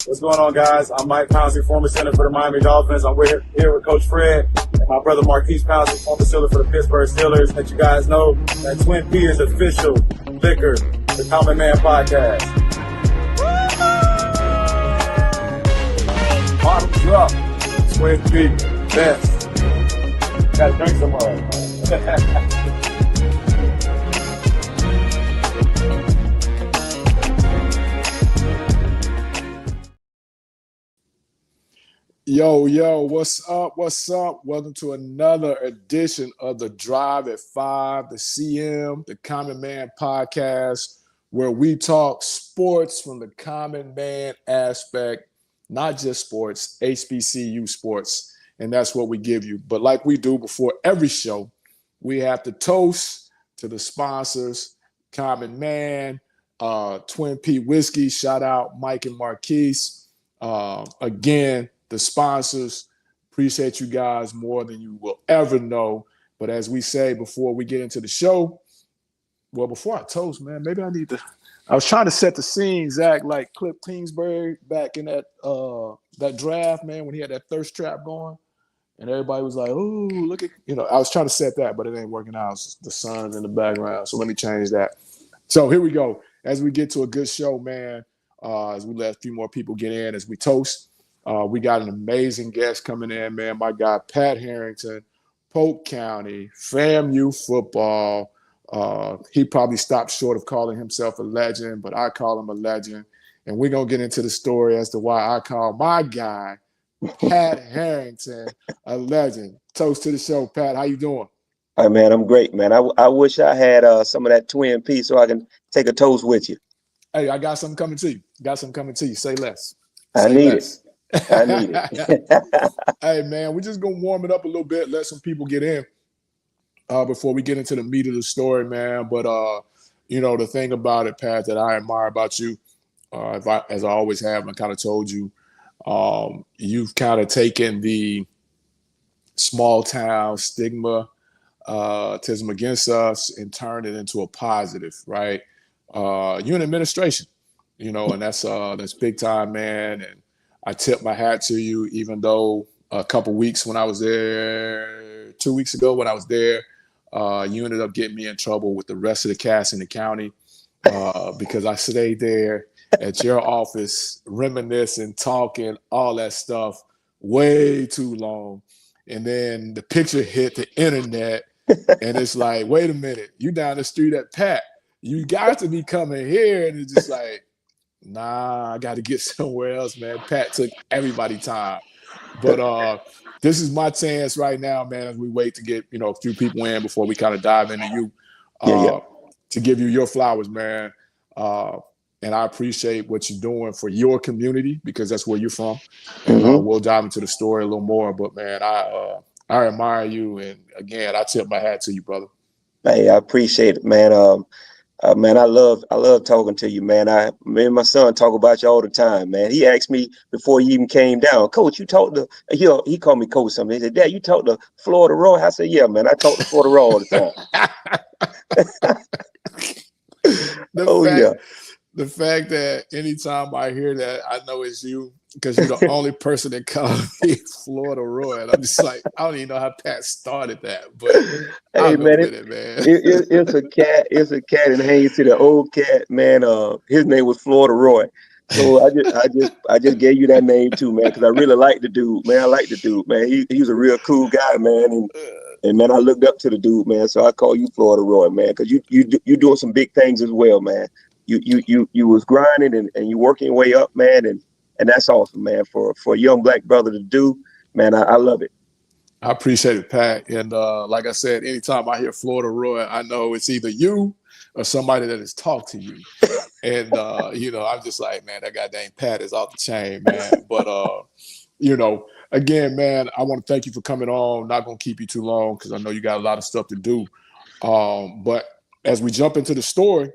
What's going on, guys? I'm Mike Pouncey, former center for the Miami Dolphins. I'm here with Coach Fred and my brother Marquise Pouncey, former center for the Pittsburgh Steelers. Let you guys know that Twin P is official liquor, the Common Man Podcast. Bottoms up, Twin P, best. Gotta drink some more. Yo, what's up? Welcome to another edition of the Drive at 5, the CM, the Common Man Podcast, where we talk sports from the common man aspect, not just sports, HBCU sports, and that's what we give you. But like we do before every show, we have to toast to the sponsors, Common Man, Twin P Whiskey, shout out Mike and Marquise. Again, the sponsors, appreciate you guys more than you will ever know. But as we say before we get into the show, well, before I toast, man, maybe I need to. I was trying to set the scene, Zach, like Cliff Kingsbury back in that draft, man, when he had that thirst trap going, and everybody was like, "Oh, look at," I was trying to set that, but it ain't working out. It's the sun's in the background, so let me change that. So here we go. As we get to a good show, man, as we let a few more people get in, as we toast. We got an amazing guest coming in, man. My guy, Pat Harrington, Polk County, FAMU football. He probably stopped short of calling himself a legend, but I call him a legend. And we're going to get into the story as to why I call my guy, Pat Harrington, a legend. Toast to the show, Pat. How you doing? All right, man, I'm great, man. I wish I had some of that Twin P so I can take a toast with you. Hey, I got something coming to you. Say less. I need it. Hey, man, we're just going to warm it up a little bit, let some people get in before we get into the meat of the story, man. But, the thing about it, Pat, that I admire about you, as I always have, I kind of told you, you've kind of taken the small town stigma against us and turned it into a positive, right? You're in administration, and that's big time, man. And I tip my hat to you, even though a couple weeks when I was there, 2 weeks ago when I was there, you ended up getting me in trouble with the rest of the cast in the county because I stayed there at your office, reminiscing, talking, all that stuff, way too long. And then the picture hit the internet, and it's like, wait a minute, you down the street at Pat. You got to be coming here. And it's just like, nah, I got to get somewhere else, man. Pat took everybody time. But this is my chance right now, man, as we wait to get, a few people in before we kind of dive into you, to give you your flowers, man. And I appreciate what you're doing for your community because that's where you're from. And we'll dive into the story a little more. But, man, I admire you. And, again, I tip my hat to you, brother. Hey, I appreciate it, man. Man, I love talking to you, man. Me and my son talk about you all the time, man. He asked me before he even came down, Coach, you talked to, he called me Coach something. He said, Dad, you talked to Florida Roy? I said, yeah, man, I talk to Florida Roy all the time. The fact that anytime I hear that, I know it's you because you're the only person that called me Florida Roy. And I'm just like, I don't even know how Pat started that, but hey, man, it's a cat. It's a cat and hangs to the old cat, man. His name was Florida Roy. So I just gave you that name too, man, because I really like the dude, man. I like the dude, man. He was a real cool guy, man. And man, I looked up to the dude, man. So I call you Florida Roy, man, because you doing some big things as well, man. You was grinding and you working your way up, man, and that's awesome, man. For a young black brother to do, man, I love it. I appreciate it, Pat. And like I said, anytime I hear Florida Roy, I know it's either you or somebody that has talked to you. And I'm just like, man, that goddamn Pat is off the chain, man. But again, man, I want to thank you for coming on. Not gonna keep you too long because I know you got a lot of stuff to do. But as we jump into the story.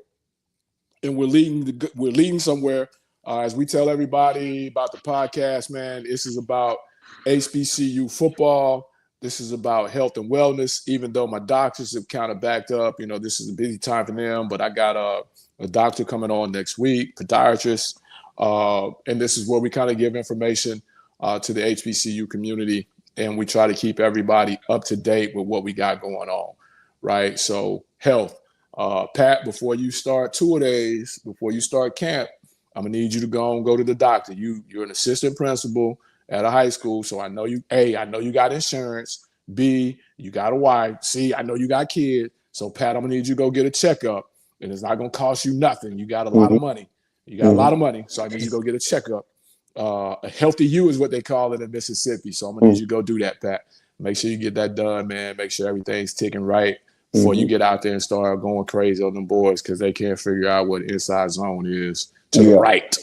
And we're leading somewhere. As we tell everybody about the podcast, man, this is about HBCU football. This is about health and wellness, even though my doctors have kind of backed up. This is a busy time for them, but I got a doctor coming on next week, podiatrist. And this is where we kind of give information to the HBCU community, and we try to keep everybody up to date with what we got going on, right? So health. Pat, before you start two-a-days, before you start camp, I'm gonna need you to go to the doctor. You're an assistant principal at a high school, so I know you. A, I know you got insurance. B, you got a wife. C, I know you got kids. So Pat, I'm gonna need you to go get a checkup, and it's not gonna cost you nothing. You got a lot of money. You got a lot of money, so I need you to go get a checkup. A healthy you is what they call it in Mississippi. So I'm gonna need you to go do that, Pat. Make sure you get that done, man. Make sure everything's ticking right before you get out there and start going crazy on them boys, because they can't figure out what inside zone is to the right.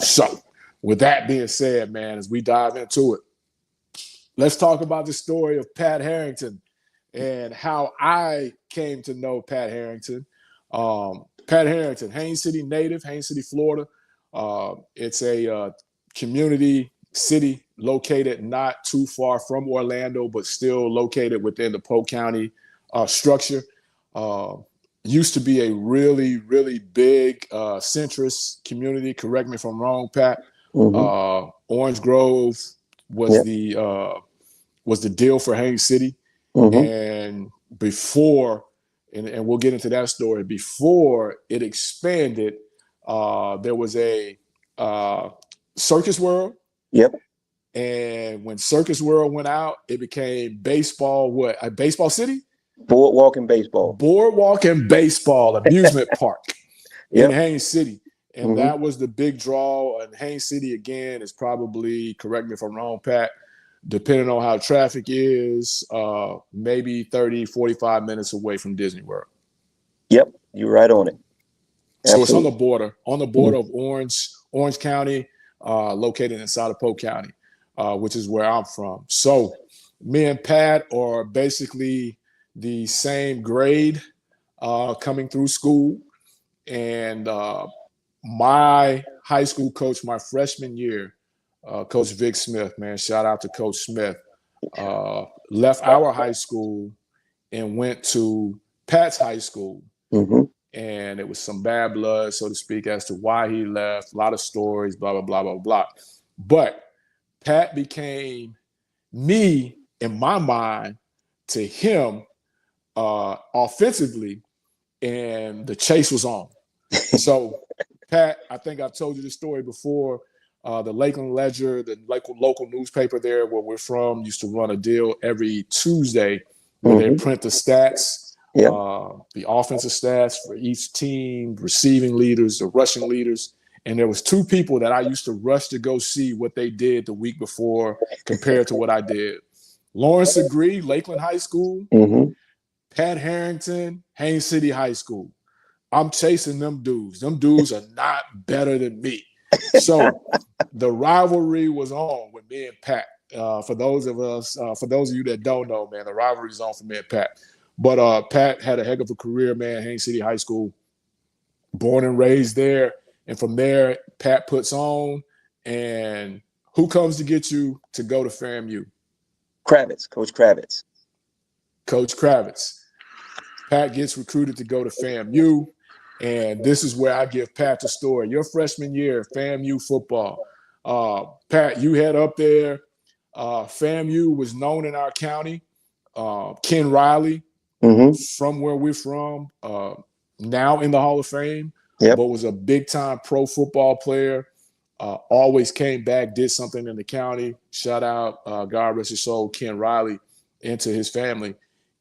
So with that being said, man, as we dive into it, let's talk about the story of Pat Harrington and how I came to know Pat Harrington. Pat Harrington, Haines City native, Haines City, Florida. It's a community city located not too far from Orlando, but still located within the Polk County structure. Used to be a really, really big centrist community. Correct me if I'm wrong, Pat. Orange Grove was the deal for Haines City. And before, and we'll get into that story, before it expanded, there was a Circus World. And when Circus World went out, it became baseball, a baseball city? Boardwalk and baseball. Boardwalk and baseball amusement park in Haines City. And that was the big draw. And Haines City, again, is probably, correct me if I'm wrong, Pat, depending on how traffic is, maybe 30, 45 minutes away from Disney World. Yep, you're right on it. So it's on the border of Orange County, located inside of Polk County, which is where I'm from. So me and Pat are basically the same grade coming through school. And my high school coach, my freshman year, Coach Vic Smith, man, shout out to Coach Smith, left our high school and went to Pat's high school. And it was some bad blood, so to speak, as to why he left. A lot of stories, blah, blah, blah, blah, blah. But Pat became me, in my mind, to him offensively, and the chase was on. So, Pat, I think I've told you the story before. The Lakeland Ledger, the local newspaper there where we're from, used to run a deal every Tuesday where they print the stats. The offensive stats for each team, receiving leaders, the rushing leaders. And there was two people that I used to rush to go see what they did the week before compared to what I did. Lawrence Agree, Lakeland High School, Pat Harrington, Haines City High School. I'm chasing them dudes. Them dudes are not better than me. So the rivalry was on with me and Pat. For those of you that don't know, man, the rivalry is on for me and Pat. But Pat had a heck of a career, man, Haines City High School, born and raised there. And from there, Pat puts on. And who comes to get you to go to FAMU? Coach Kravitz. Coach Kravitz. Pat gets recruited to go to FAMU. And this is where I give Pat the story. Your freshman year, FAMU football. Pat, you head up there. FAMU was known in our county. Ken Riley, from where we're from, now in the Hall of Fame, but was a big-time pro football player. Always came back, did something in the county. Shout out, God rest his soul, Ken Riley, and to his family.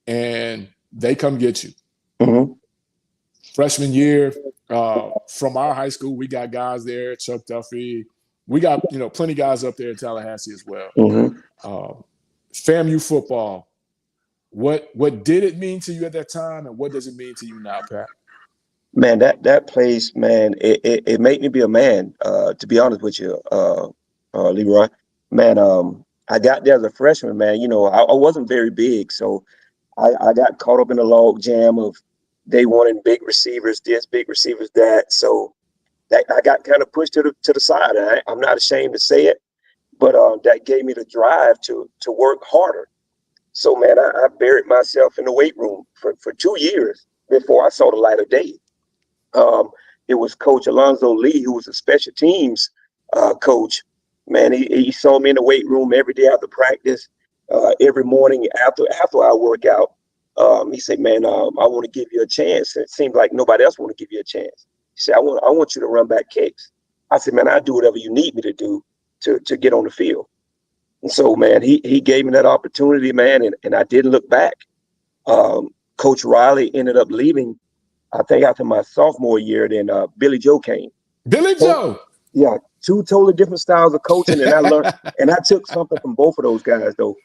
And they come get you. Freshman year, from our high school, we got guys there, Chuck Duffy. We got, plenty of guys up there in Tallahassee as well. FAMU football. What did it mean to you at that time, and what does it mean to you now, Pat? Man, that place, man, it made me be a man. To be honest with you, Leroy, man, I got there as a freshman, man. I wasn't very big, so I got caught up in the log jam of they wanting big receivers this, big receivers that. So I got kind of pushed to the side. And I'm not ashamed to say it, but that gave me the drive to work harder. So, man, I buried myself in the weight room for 2 years before I saw the light of day. it was Coach Alonzo Lee, who was a special teams coach. Man, he saw me in the weight room every day after practice, every morning after our workout. He said, "Man, I want to give you a chance." And it seemed like nobody else want to give you a chance. He said, "I want you to run back kicks." I said, "Man, I'll do whatever you need me to do to get on the field." And so, man, he gave me that opportunity, man, and I didn't look back. Coach Riley ended up leaving, I think, after my sophomore year. Then Billy Joe came. Billy Joe. Yeah, two totally different styles of coaching, and I learned, and I took something from both of those guys. Though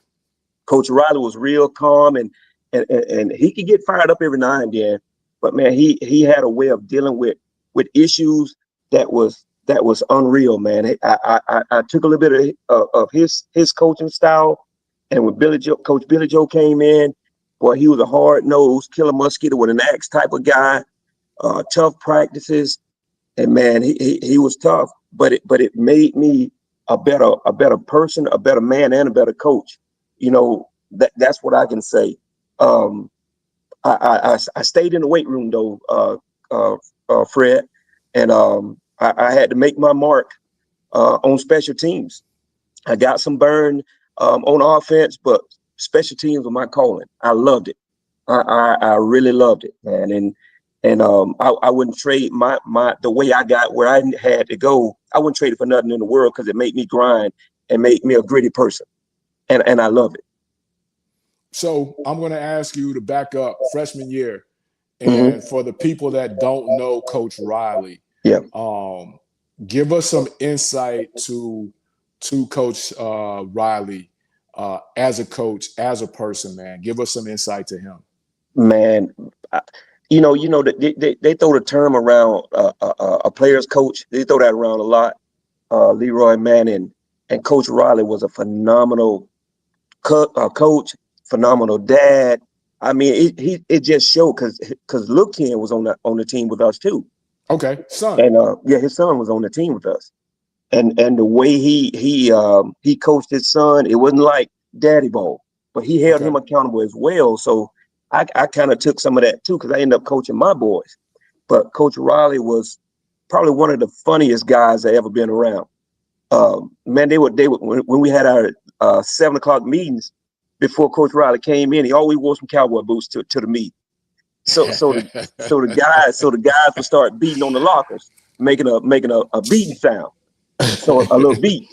Coach Riley was real calm, and he could get fired up every now and then, but man, he had a way of dealing with issues that was unreal, man. I took a little bit of his coaching style, and when Coach Billy Joe came in, boy, he was a hard-nosed, kill a mosquito with an axe type of guy, tough practices, and man, he was tough, but it made me a better person, a better man, and a better coach. You know, that's what I can say. I stayed in the weight room though, Fred, and I had to make my mark on special teams. I got some burn on offense, but special teams were my calling. I loved it. I really loved it, man. And I wouldn't trade the way I got where I had to go. I wouldn't trade it for nothing in the world, because it made me grind and made me a gritty person, and I love it. So I'm going to ask you to back up freshman year, and for the people that don't know Coach Riley, give us some insight to Coach Riley as a coach, as a person, man. Give us some insight to him. Man, you know that they throw the term around a player's coach. They throw that around a lot. Leroy, man, and Coach Riley was a phenomenal coach, phenomenal dad. I mean, it just showed, because Lil Ken was on the team with us too. Okay, son. And his son was on the team with us. And the way he coached his son, it wasn't like daddy ball, but he held him accountable as well. So I kind of took some of that too, because I ended up coaching my boys. But Coach Riley was probably one of the funniest guys I ever been around. Man, they would when we had our 7 o'clock meetings before Coach Riley came in, he always wore some cowboy boots to the meet. So the guys would start beating on the lockers, making a beating sound. So a little beat.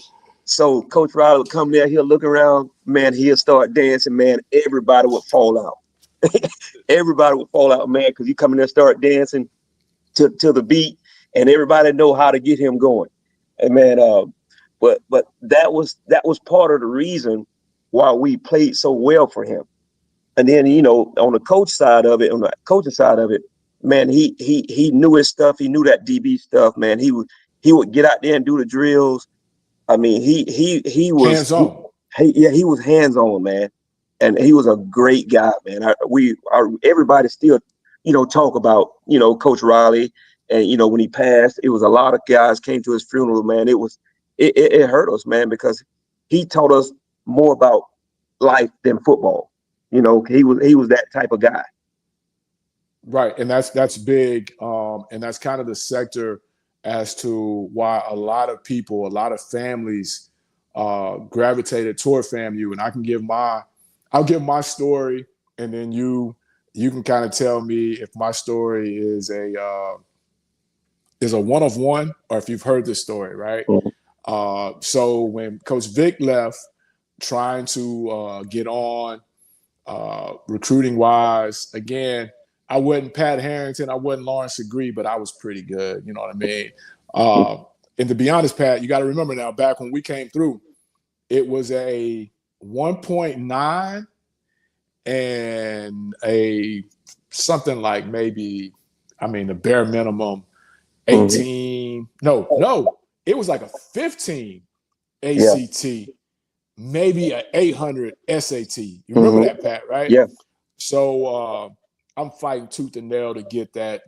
So Coach Riley would come there, he'll look around, man, he'll start dancing, man. Everybody would fall out. Everybody would fall out, man, because you come in there, start dancing to the beat, and everybody know how to get him going. And man, but that was part of the reason why we played so well for him. And then, on the coaching side of it, man, he knew his stuff. He knew that DB stuff, man. He would get out there and do the drills. I mean, he was hands-on. He was hands-on, man. And he was a great guy, man. Everybody still, talk about, Coach Riley. And, when he passed, it was a lot of guys came to his funeral, man. It hurt us, man, because he taught us more about life than football. He was that type of guy. Right. And that's big. And that's kind of the sector as to why a lot of people, a lot of families gravitated toward FAMU. And I'll give my story, and then you can kind of tell me if my story is a one of one, or if you've heard this story, right? Mm-hmm. So when Coach Vic left, trying to get on recruiting wise, again, I wasn't Pat Harrington, I wasn't Lawrence Agree, but I was pretty good. You know what I mean? And to be honest, Pat, you got to remember now, back when we came through, it was a 1.9 and a something like maybe, the bare minimum 18. Mm-hmm. No, it was like a 15 ACT, maybe an 800 SAT. You remember that, Pat, right? Yeah. So I'm fighting tooth and nail to get that.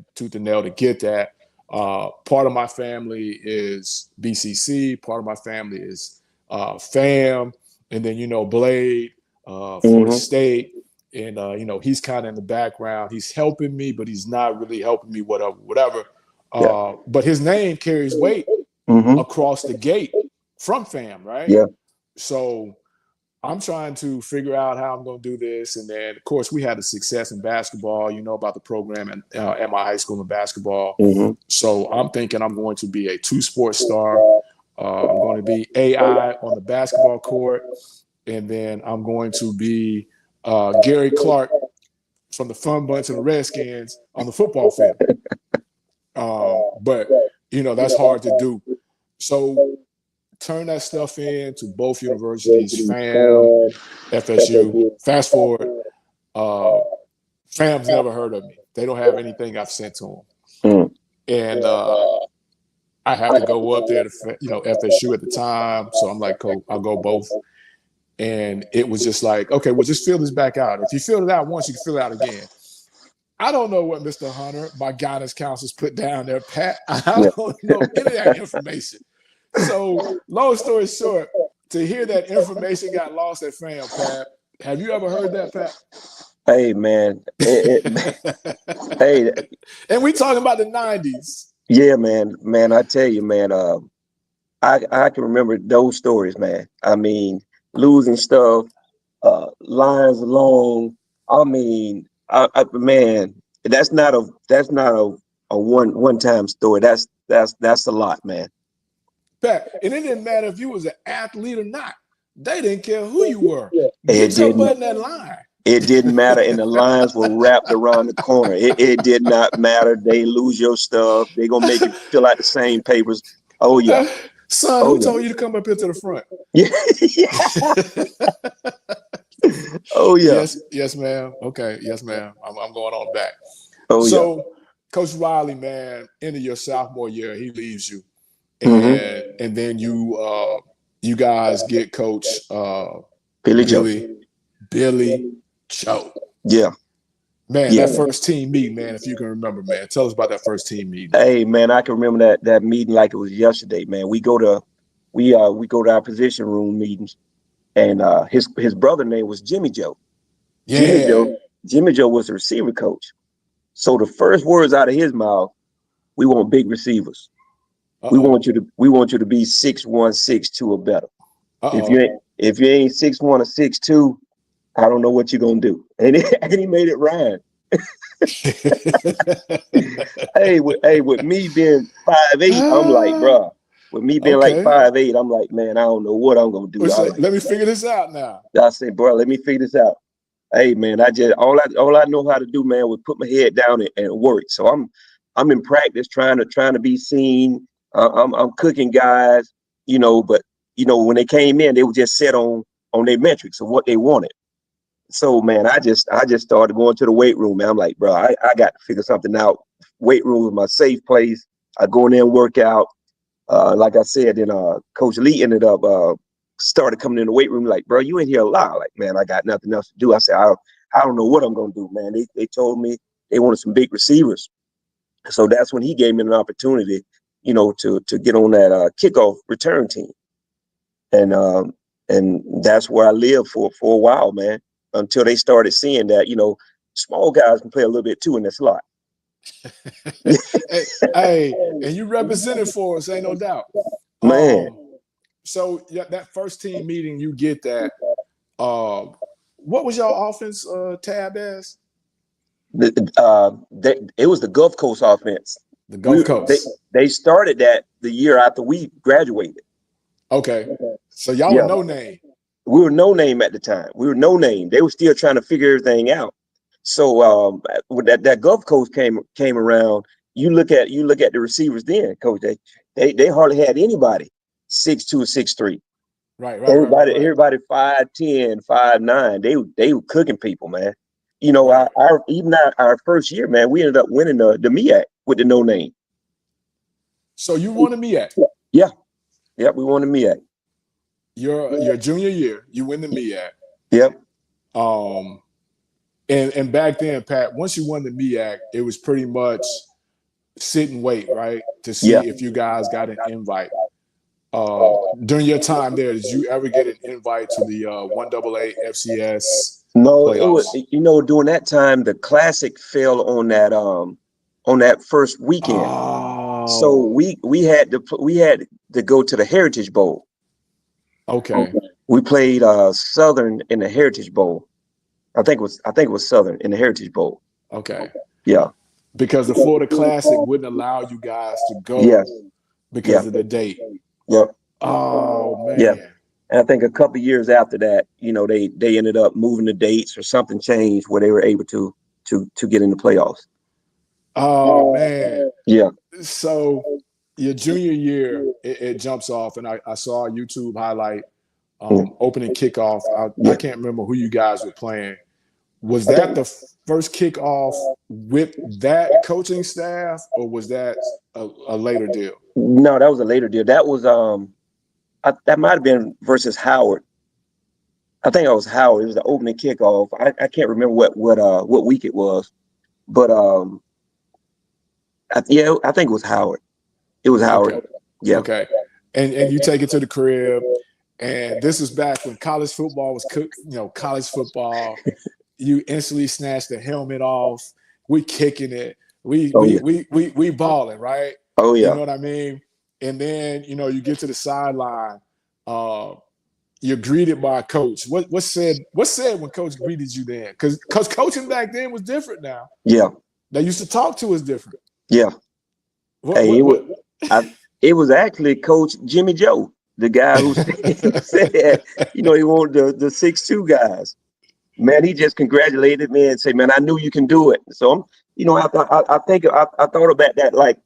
Part of my family is BCC. Part of my family is FAM. And then, Blade, Florida State. And, he's kind of in the background. He's helping me, but he's not really helping me, whatever. But his name carries weight across the gate from fam, right? Yeah. So I'm trying to figure out how I'm going to do this. And then, of course, we had a success in basketball. You know about the program at my high school in basketball. So I'm thinking I'm going to be a 2-sport star. I'm going to be AI on the basketball court. And then I'm going to be Gary Clark from the Fun Bunch and the Redskins on the football field. But, you know, that's hard to do. So turn that stuff in to both universities, FAM, FSU. Fast forward, FAM's never heard of me. They don't have anything I've sent to them. And I have to go up there to, FSU at the time. So I'm like, cool, I'll go both. And it was just like, okay, well, just fill this back out. If you filled it out once, you can fill it out again. I don't know what Mr. Hunter, my guidance counselors, put down there, Pat. I don't know any of that information. So, long story short, to hear that information got lost at FAM, Pat, have you ever heard that, Pat? Hey, man. Hey. And we talking about the 90s. Yeah, man. Man, I tell you, man, I can remember those stories, man. I mean, losing stuff, lines alone. I mean, man, that's not a one-time story. That's a lot, man. Pat, and it didn't matter if you was an athlete or not. They didn't care who you were. Get your butt in that line. It didn't matter, and the lines were wrapped around the corner. It did not matter. They lose your stuff. They're gonna make you fill out the same papers. Oh yeah. Son, who told you to come up here to the front? Yeah. Oh yeah. Yes, ma'am. Okay, yes, ma'am. I'm going on back. Oh so, yeah. Coach Riley, man, into your sophomore year, he leaves you, and then you guys get Coach Billy Joe. Yeah. Man, that first team meeting, man, if you can remember, man. Tell us about that first team meeting. Hey, man, I can remember that meeting like it was yesterday, man. We go to our position room meetings, and his brother name was Jimmy Joe. Yeah. Jimmy Joe was the receiver coach. So the first words out of his mouth, we want big receivers. We want you to be 6'1", 6'2" or better. If you ain't 6'1" or 6'2", I don't know what you're gonna do. And he made it rhyme. Hey, with me being 5'8", I'm like, bro. With me being like 5'8", I'm like, man, I don't know what I'm gonna do. Let me figure this out now. I said, bro, let me figure this out. Hey, man, all I know how to do, man, was put my head down and work. So I'm in practice trying to be seen. I'm cooking guys, but when they came in, they were just set on their metrics of what they wanted. So, man, I just started going to the weight room, man. I'm like, bro, I got to figure something out. Weight room was my safe place. I go in there and work out. Like I said, then Coach Lee ended up started coming in the weight room like, bro, you in here a lot. Like, man, I got nothing else to do. I said, I don't know what I'm going to do, man. They told me they wanted some big receivers. So that's when he gave me an opportunity, to get on that kickoff return team. And that's where I lived for a while, man, until they started seeing that, small guys can play a little bit too in the slot. hey, and you represented for us, ain't no doubt. Man. So that first team meeting, you get that. What was your offense tab as? It was the Gulf Coast offense. The Gulf Coast. They started that the year after we graduated. Okay. So y'all were no name. We were no name at the time. We were no name. They were still trying to figure everything out. So when that Gulf Coast came around, you look at the receivers then, Coach. They hardly had anybody 6'2", 6'3". Right. Everybody 5'10", 5'9". They were cooking people, man. Our first year, man, we ended up winning the MEAC with the no name. So you won the MEAC? Yeah, we won the MEAC. Your junior year, you win the MEAC. Yep. And back then, Pat, once you won the MEAC, it was pretty much sit and wait, right, to see if you guys got an invite. During your time there, did you ever get an invite to the 1AA FCS? No, playoffs? It was during that time the Classic fell on that first weekend. So we had to go to the Heritage Bowl. Okay. We played Southern in the Heritage Bowl. I think it was Southern in the Heritage Bowl. Okay. Yeah. Because the Florida Classic wouldn't allow you guys to go Yes. because of the date. Yep. Oh man. Yeah. And I think a couple of years after that, they ended up moving the dates or something changed where they were able to get in the playoffs. Oh man. Yeah. So your junior year, it jumps off, and I saw a YouTube highlight opening kickoff. I can't remember who you guys were playing. Was that the first kickoff with that coaching staff, or was that a later deal? No, that was a later deal. That was that might have been versus Howard. I think it was Howard. It was the opening kickoff. I can't remember what week it was, but I think it was Howard. It was Howard. Okay. Yeah. Okay. And you take it to the crib, and this is back when college football was college football. You instantly snatch the helmet off. We kicking it. We balling, right? Oh yeah. You know what I mean? And then you get to the sideline. You're greeted by a coach. What said when coach greeted you then? Because coaching back then was different now. Yeah. They used to talk to us different. Yeah. It was actually Coach Jimmy Joe, the guy who said, he wanted the 6'2" guys. Man, he just congratulated me and said, "Man, I knew you can do it." So I thought about that. Like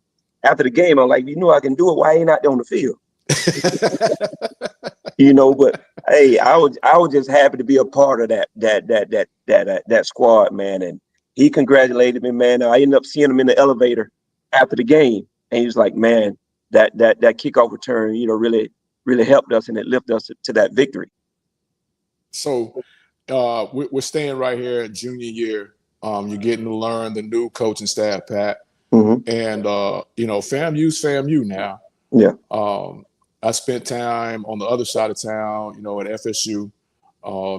after the game, I'm like, I can do it. Why ain't out there on the field? But hey, I was just happy to be a part of that squad, man. And he congratulated me, man. I ended up seeing him in the elevator after the game, and he was like, "Man, that kickoff return, really helped us, and it lifted us to that victory." So we're staying right here at junior year. You're getting to learn the new coaching staff, Pat. Mm-hmm. And FAMU's FAMU now. Yeah. I spent time on the other side of town, at FSU,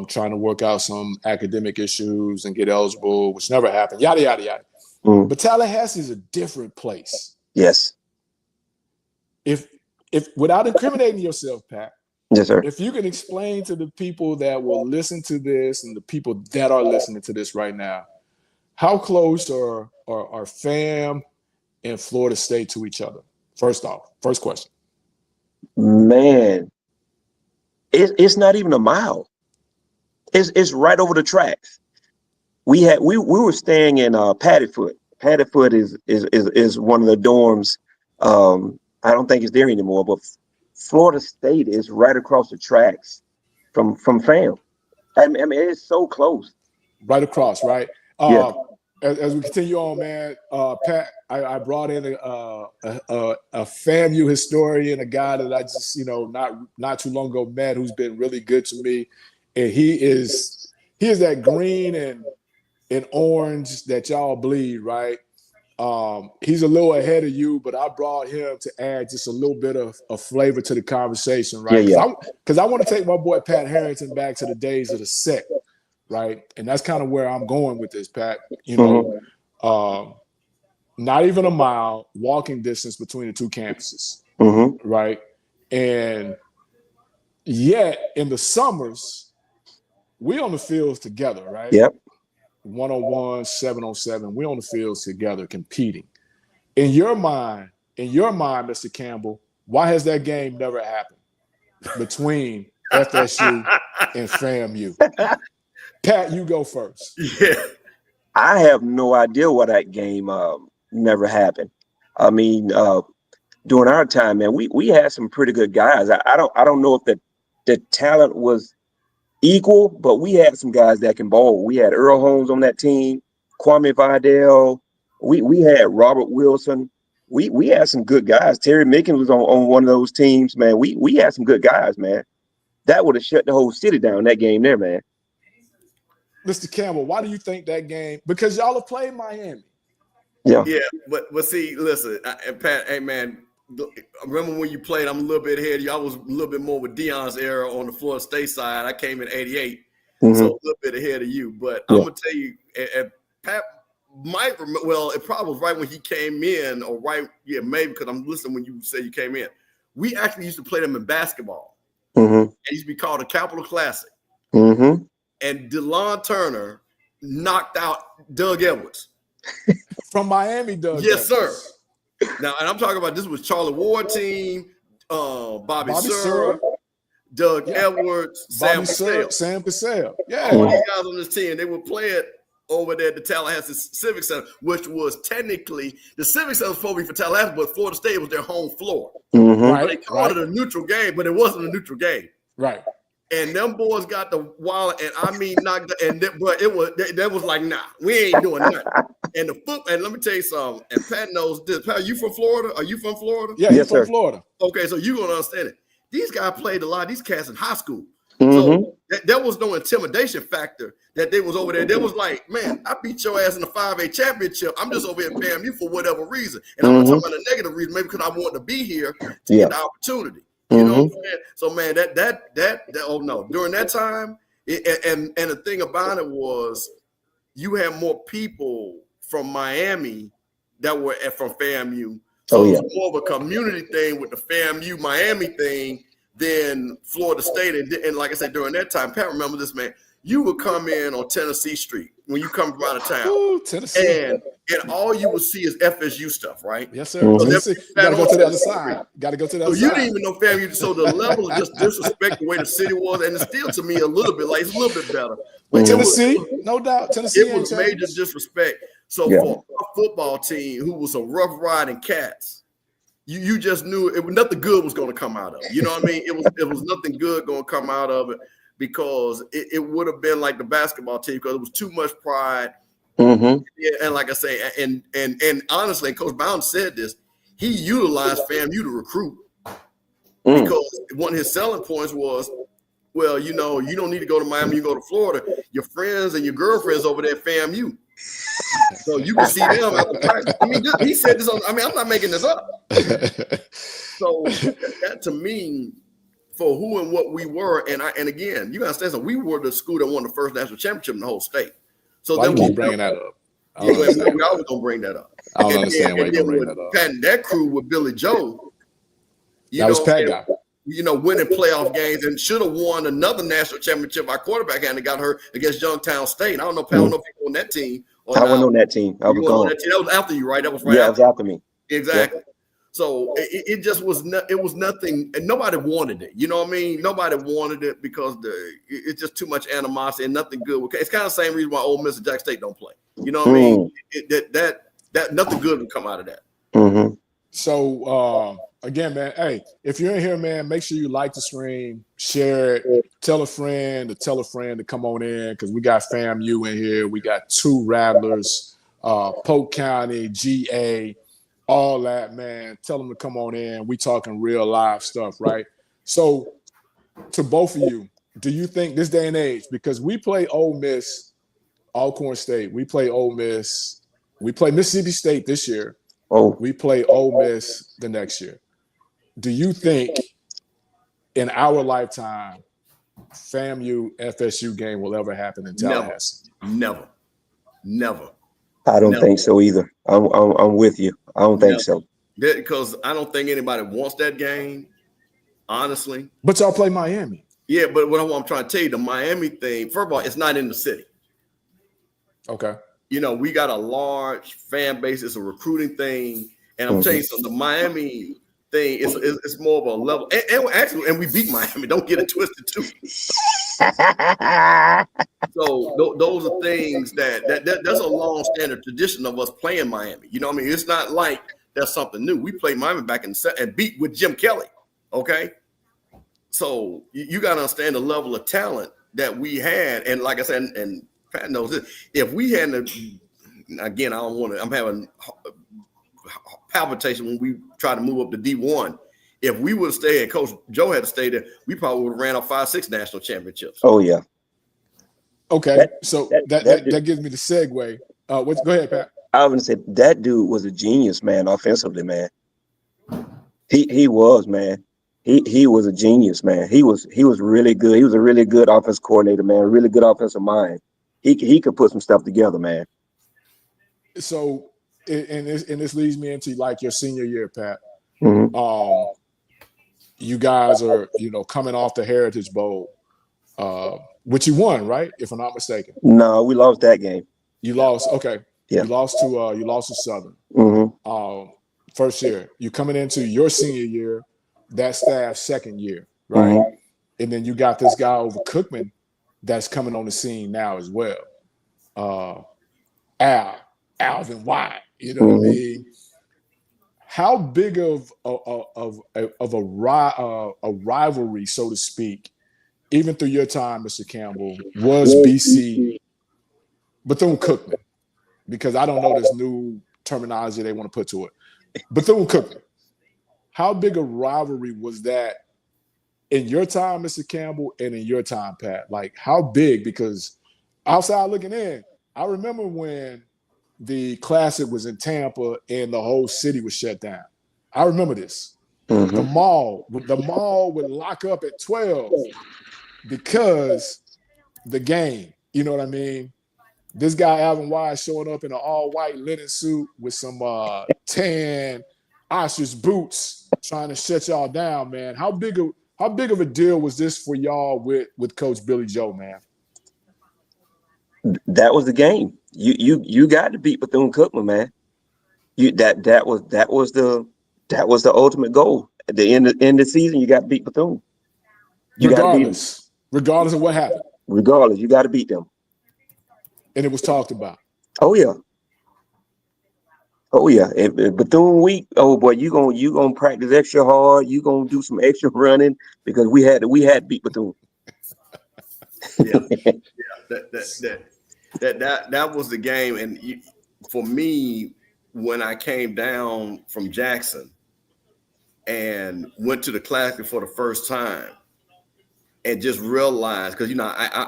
trying to work out some academic issues and get eligible, which never happened. Yada yada yada. Mm. But Tallahassee is a different place. Yes. If without incriminating yourself, Pat. Yes, sir. If you can explain to the people that will listen to this and the people that are listening to this right now, how close are FAM and Florida State to each other? First question. Man, it's not even a mile. It's right over the tracks. We were staying in Paddyfoot. Paddyfoot is one of the dorms. I don't think it's there anymore, but Florida State is right across the tracks from FAM. I mean, it's so close. Right across, right? Yeah. As we continue on, man, Pat, I brought in a FAMU historian, a guy that I just, not too long ago met, who's been really good to me, and he is that green and orange that y'all bleed, right? He's a little ahead of you, but I brought him to add just a little bit of flavor to the conversation, right? Because I want to take my boy Pat Harrington back to the days of the set, right? And that's kind of where I'm going with this, Pat. Not even a mile walking distance between the two campuses, right? And yet in the summers, we on the fields together, right? Yep. 101, 707, we're on the fields together competing. In your mind, Mr. Campbell, why has that game never happened between FSU and FAMU? Pat, you go first. Yeah. I have no idea why that game never happened. I mean, during our time, man, we had some pretty good guys. I don't know if the talent was equal, but we had some guys that can bowl. We had Earl Holmes on that team, Kwame Vidal. We had Robert Wilson. We had some good guys. Terry Mickens was on one of those teams, man. We had some good guys, man. That would have shut the whole city down, that game there, man. Mr. Campbell, why do you think that game? Because y'all have played Miami. Yeah. Yeah, but see, listen, Pat, hey, man, I remember when you played, I'm a little bit ahead of you. I was a little bit more with Deion's era on the Florida State side. I came in 88, so a little bit ahead of you. But I'm going to tell you, Pat might remember. Well, it probably was right when he came in, or right, yeah, maybe because I'm listening when you say you came in. We actually used to play them in basketball. It used to be called the Capital Classic. And DeLon Turner knocked out Doug Edwards from Miami. Doug, yes, Edwards. sir. Now, and I'm talking about this was Charlie Ward team, Bobby Sura, Doug Edwards, Sam Cassell. Yeah, all these guys on this team, they would play it over there at the Tallahassee Civic Center, which was technically the Civic Center was supposed to be for Tallahassee, but Florida State was their home floor. Right, they called it a neutral game, but it wasn't a neutral game. Right. And them boys got the wild, and I mean, but it was that was like, nah, we ain't doing nothing. And and let me tell you something. And Pat knows this. Pat, you from Florida? Are you from Florida? Yeah, he's from Florida. Okay, so you're gonna understand it. These guys played a lot of these cats in high school. So there was no intimidation factor that they was over there. They was like, man, I beat your ass in the 5A championship. I'm just over here paying you for whatever reason. And I'm not talking about a negative reason, maybe because I want to be here to get the opportunity. You know what I'm saying? So man, that oh no, during that time, and the thing about it was you had more people from Miami that were from FAMU. So it was more of a community thing with the FAMU Miami thing than Florida State. And like I said, during that time, Pat, remember this, man. You would come in on Tennessee Street when you come from out of town. Ooh, Tennessee. And all you would see is FSU stuff, right? Yes, sir. So you gotta go to the other side. Got to go to the other side. You didn't even know FAMU. So the level of just disrespect, the way the city was, and it's still to me a little bit like it's a little bit better. But Tennessee, no doubt. Tennessee. It was major disrespect. So for a football team who was some rough riding cats, you just knew nothing good was going to come out of it. You know what I mean? It was nothing good going to come out of it. Because it would have been like the basketball team because it was too much pride. Yeah, and like I say, and honestly, and Coach Bound said this, he utilized FAMU to recruit because one of his selling points was, well, you know, you don't need to go to Miami, you go to Florida. Your friends and your girlfriends over there at FAMU. So you can see them at the practice. I mean, he said this I'm not making this up. So that to me, for who and what we were, and again, you gotta understand something. We were the school that won the first national championship in the whole state. So why you keep bringing that up? We always gonna bring that up. I don't understand why you bring that up. Pat and that crew with Billy Joe, that was Pat guy. You know, winning playoff games and should have won another national championship. Our quarterback had got hurt against Youngstown State. I don't know, Pat. I don't know if you were on that team. I wasn't on that team. I was gone. That was after you, right? That was right. Yeah, it was after me. Exactly. Yeah. So it just was it was nothing, and nobody wanted it. You know what I mean? Nobody wanted it because it's just too much animosity and nothing good. It's kind of the same reason why Ole Miss and Jack State don't play. You know what I mean? That nothing good would come out of that. So again, man, hey, if you're in here, man, make sure you like the stream, share it, tell a friend to come on in because we got FAMU in here. We got 2 Rattlers, Polk County, GA. All that, man. Tell them to come on in. We talking real live stuff, right? So, to both of you, do you think this day and age, because we play Ole Miss, Alcorn State, we play Ole Miss, we play Mississippi State this year, we play Ole Miss the next year. Do you think in our lifetime, FAMU FSU game will ever happen in Tallahassee? Never. I don't think so either. I'm with you. I don't think so. Because I don't think anybody wants that game, honestly. But y'all play Miami. Yeah, but what I'm trying to tell you, the Miami thing, first of all, it's not in the city. Okay. You know, we got a large fan base. It's a recruiting thing. And I'm telling you something, the Miami thing is more of a level. And we beat Miami. Don't get it twisted, too. So those are things that's a long-standing tradition of us playing Miami. You know what I mean? It's not like that's something new. We played Miami back in the and beat with Jim Kelly, okay? So you got to understand the level of talent that we had. And like I said, and Pat knows this, if we hadn't, again, I'm having palpitation when we try to move up to D1. If we would have stayed and Coach Joe had to stay there, we probably would have ran off 5-6 national championships. Oh, yeah. Okay, that gives me the segue. Go ahead, Pat. I was going to say that dude was a genius, man, offensively, man. He was, man. He was a genius, man. He was really good. He was a really good offensive coordinator, man. Really good offensive mind. He could put some stuff together, man. So, and this leads me into like your senior year, Pat. Mm-hmm. You guys are, coming off the Heritage Bowl, which you won, right? If I'm not mistaken. No, we lost that game. You lost. Okay. Yeah. You lost to Southern. Mm-hmm. First year. You coming into your senior year, that staff second year, right? Mm-hmm. And then you got this guy over Cookman that's coming on the scene now as well. Alvin White, you know what I mean? How big of a rivalry, so to speak, even through your time, Mr. Campbell, was BC Bethune-Cookman? Because I don't know this new terminology they want to put to it. Bethune-Cookman. How big a rivalry was that in your time, Mr. Campbell, and in your time, Pat? Like, how big? Because outside looking in, I remember when the Classic was in Tampa and the whole city was shut down. I remember this. Mm-hmm. The mall would lock up at 12 because the game. You know what I mean? This guy, Alvin Wise, showing up in an all-white linen suit with some tan ostrich boots trying to shut y'all down, man. How big of a deal was this for y'all with Coach Billy Joe, man? That was the game. You got to beat Bethune-Cookman, man. That was the ultimate goal. At the end of the season, you got to beat Bethune. Regardless of what happened. Regardless, you got to beat them. And it was talked about. Oh yeah. If Bethune week, oh boy, you gonna practice extra hard. You gonna do some extra running because we had to beat Bethune. That was the game. And for me, when I came down from Jackson and went to the Classic for the first time, and just realized, because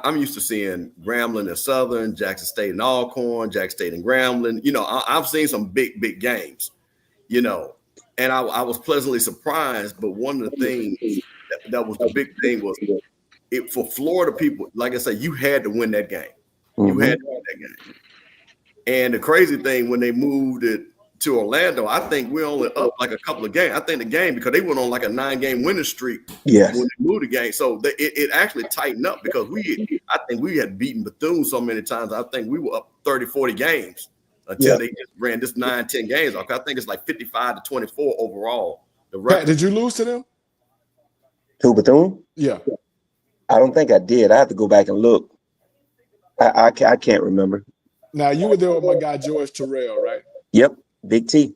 I'm used to seeing Grambling and Southern, Jackson State and Alcorn, Jackson State and Grambling. I've seen some big games, and I was pleasantly surprised. But one of the things that was the big thing was for Florida people, like I said, you had to win that game. You had to win that game. And the crazy thing, when they moved it to Orlando, I think we're only up like a couple of games. I think the game, because they went on like a 9-game winning streak when they moved the game. So it actually tightened up because I think we had beaten Bethune so many times. I think we were up 30, 40 games until they just ran this 9-10 games off. I think it's like 55-24 overall. Pat, did you lose to them? To Bethune? Yeah. I don't think I did. I have to go back and look. I can't remember. Now, you were there with my guy, George Terrell, right? Yep. Big T,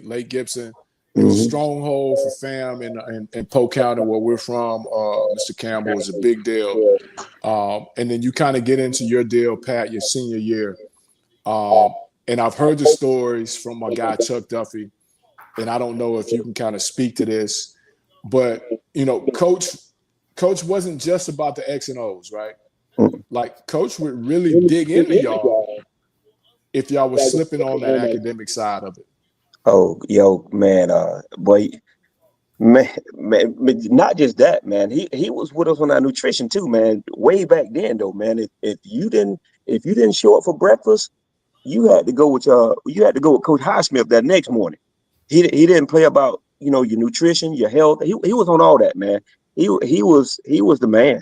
Lake Gibson. It was a stronghold for fam in Polk County, where we're from. Mr. Campbell was a big deal. And then you kind of get into your deal, Pat, your senior year. And I've heard the stories from my guy, Chuck Duffy. And I don't know if you can kind of speak to this, but, Coach wasn't just about the X and O's, right? Like, Coach would really dig into y'all if y'all was slipping on the academic side of it. Oh, yo, man, boy, man, not just that, man. He was with us on our nutrition too, man. Way back then, though, man. If you didn't show up for breakfast, you had to go with Coach Highsmith that next morning. He didn't play about your nutrition, your health. He was on all that, man. He was the man.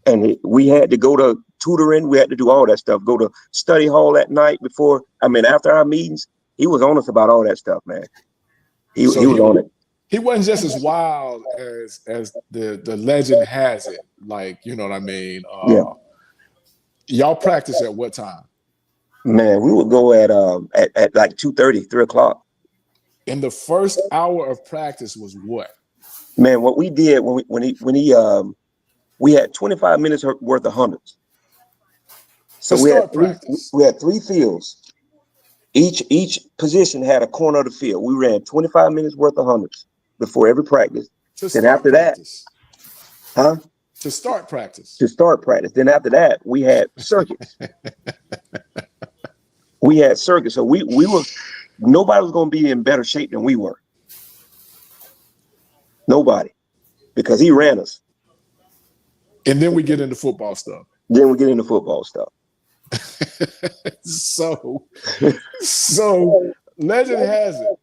And we had to go to tutoring. We had to do all that stuff. Go to study hall at night after our meetings. He was on us about all that stuff, man. He was on it. He wasn't just as wild as the legend has it. Like, you know what I mean? Y'all practice at what time? Man, we would go at like 2:30, 3 o'clock. And the first hour of practice was what? Man, what we did we had 25 minutes worth of hundreds. So we had three fields. Each position had a corner of the field. We ran 25 minutes worth of hundreds before every practice. Then after practice. That, To start practice. Then after that, we had circuits. So nobody was going to be in better shape than we were. Nobody, because he ran us. And then we get into football stuff. So legend has it,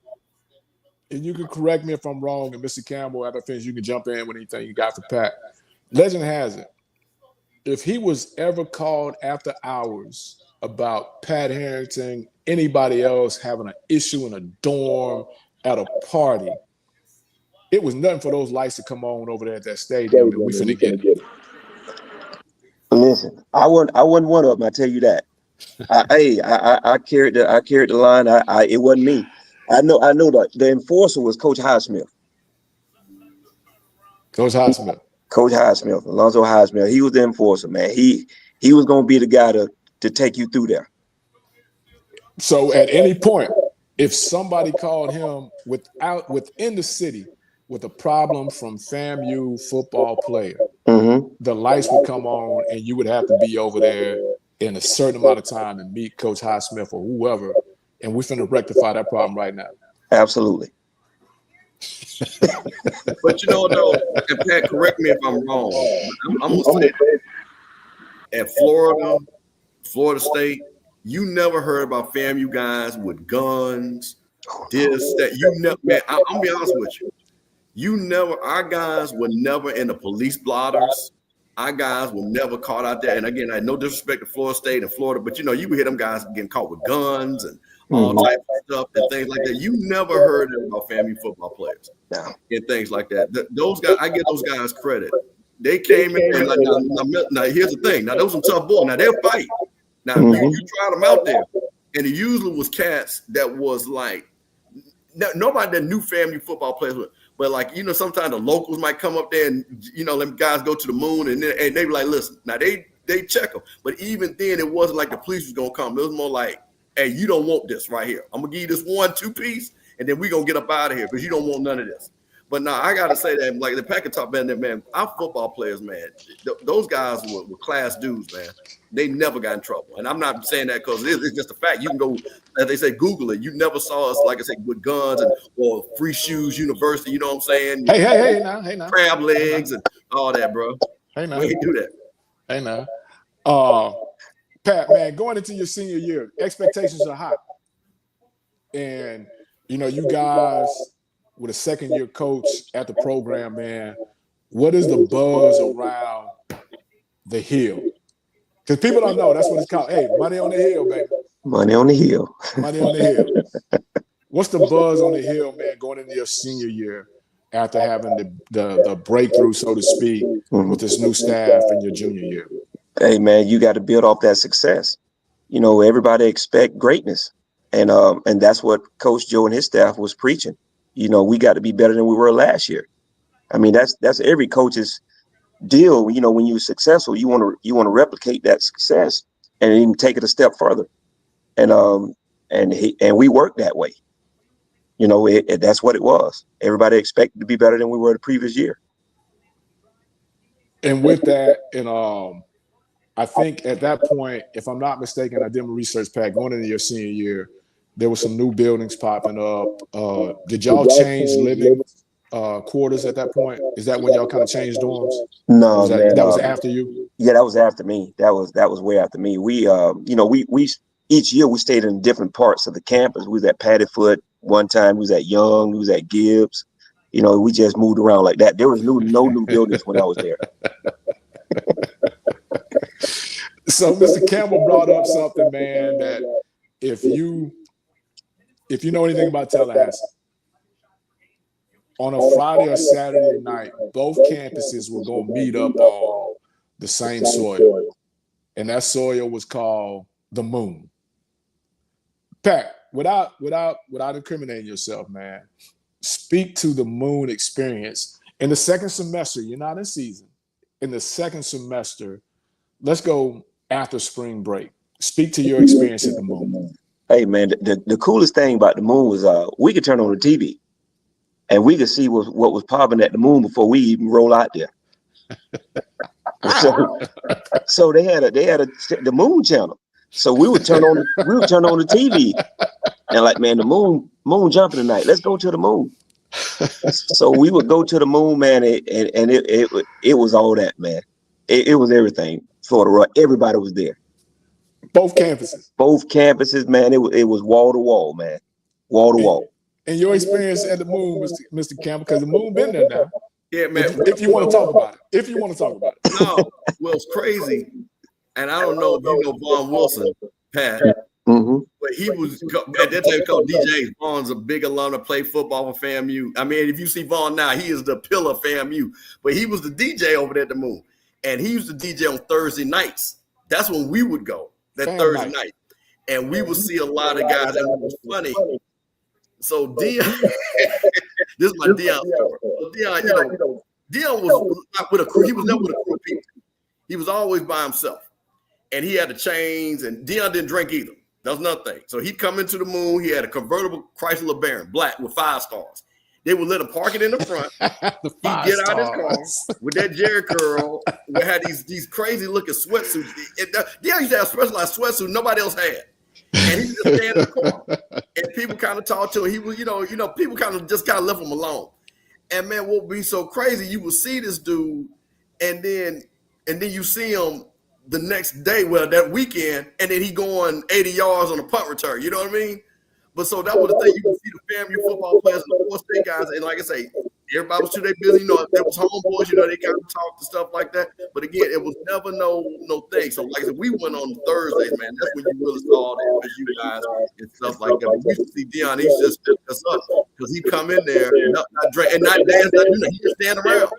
and you can correct me if I'm wrong, and Mr. Campbell, after I finish, you can jump in with anything you got for Pat. Legend has it, if he was ever called after hours about Pat Harrington, anybody else having an issue in a dorm, at a party, it was nothing for those lights to come on over there at that stadium, and we finna get it. Listen, I wasn't one of them. I tell you that. I carried the line. It wasn't me. I know that the enforcer was Coach Highsmith. Coach Highsmith. Coach Highsmith, Alonzo Highsmith. He was the enforcer, man. He was gonna be the guy to take you through there. So at any point, if somebody called him within the city with a problem from FAMU football player, the lights would come on and you would have to be over there in a certain amount of time and meet Coach Highsmith or whoever, and we're finna rectify that problem right now. Absolutely. But you know, though, and Pat, correct me if I'm wrong. I'm gonna say that at Florida State, you never heard about FAMU guys with guns, that. You never, man. I'm gonna be honest with you. Our guys were never in the police blotters. Our guys were never caught out there. And again, I no disrespect to Florida State and Florida, but you know, you would hear them guys getting caught with guns and all types of stuff and things like that. You never heard about FAMU football players and things like that. Those guys, I give those guys credit. They came in and now here's the thing. Now, those some tough bulls. Now, they'll fight. Now, you tried them out there, and it usually was cats that was like, nobody that knew FAMU football players, but like, you know, sometimes the locals might come up there and, you know, them guys go to the moon and they were like, listen, now they check them. But even then, it wasn't like the police was going to come. It was more like, hey, you don't want this right here. I'm going to give you this 1-2 piece, and then we're going to get up out of here because you don't want none of this. But now I got to say that, like the Packer top man, our football players, man, those guys were class dudes, man. They never got in trouble. And I'm not saying that because it's just a fact. You can go, as they say, Google it. You never saw us, like I said, with guns or free shoes university, you know what I'm saying? Hey now. Crab legs and all that, bro. Hey now. We ain't do that. Hey now. Pat, man, going into your senior year, expectations are high. And, you know, you guys with a second-year coach at the program, man, what is the buzz around the Hill? Because people don't know. That's what it's called. Hey, money on the Hill, baby. Money on the Hill. Money on the Hill. What's the buzz on the Hill, man, going into your senior year after having the breakthrough, so to speak, with this new staff in your junior year? Hey, man, you got to build off that success. You know, everybody expect greatness. And that's what Coach Joe and his staff was preaching. You know, we got to be better than we were last year. I mean, that's every coach's deal. You know, when you're successful, you want to replicate that success and even take it a step further. And we worked that way. You know, that's what it was. Everybody expected to be better than we were the previous year. And with that, and I think at that point, if I'm not mistaken, I did my research, Pat, going into your senior year, there were some new buildings popping up. Did y'all change living quarters at that point? Is that when y'all kind of changed dorms? No, that was after you? Yeah, that was after me. That was way after me. We, you know, we each year we stayed in different parts of the campus. We was at Paddyfoot one time. We was at Young. We was at Gibbs. You know, we just moved around like that. There was no new buildings when I was there. So Mr. Campbell brought up something, man, that if you know anything about Tallahassee, on a Friday or Saturday night, both campuses were going to meet up on the same soil. And that soil was called the Moon. Pat, without incriminating yourself, man, speak to the Moon experience. In the second semester, you're not in season. In the second semester, let's go after spring break. Speak to your experience at the Moon. Hey, man, the coolest thing about the Moon was we could turn on the TV and we could see what was popping at the Moon before we even roll out there. So they had the Moon channel. So we would turn on the TV and like, man, the moon jumping tonight. Let's go to the Moon. So we would go to the Moon, man, and it was all that, man. It was everything. Florida, everybody was there. Both campuses. Both campuses, man. It was wall to wall, man. Wall to wall. And your experience at the Moon, Mr. Campbell, because the Moon been there now. Yeah, man. If you want to talk about it. No, well, it's crazy. And I don't know if you know Vaughn Wilson, Pat. Mm-hmm. But he was at that time called DJ. Vaughn's a big alumni, played football for FAMU. I mean, if you see Vaughn now, he is the pillar of FAMU. But he was the DJ over there at the Moon. And he used to DJ on Thursday nights. That's when we would go, that Thursday night. And we would see a lot of guys. And it was funny. So Dion, this is my Dion story. So Dion, Dion was not with a crew. He was never with a crew of people. He was always by himself. And he had the chains, and Dion didn't drink either. That was another thing. So he'd come into the Moon. He had a convertible Chrysler LeBaron, black with 5 stars. They would let him park it in the front. He'd get out of his car with that Jerry curl. We had these crazy looking sweatsuits. Dion used to have a specialized sweatsuit nobody else had. And he just stand in the car. And people kind of talked to him. He was, people kind of left him alone. And man, what would be so crazy, you would see this dude, and then you see him the next day, well, that weekend, and then he going 80 yards on a punt return. You know what I mean? But so that was the thing. You can see the FAMU football players and the 4 state guys, and like I say, everybody was too they busy. If there was homeboys, they kind of talked and stuff like that. But again, it was never no thing. So like I said, we went on Thursdays, man. That's when you really saw the FSU guys and stuff like that. But we used to see Dion. He just stood us up because he'd come in there and not drink and not dance. He just stand around.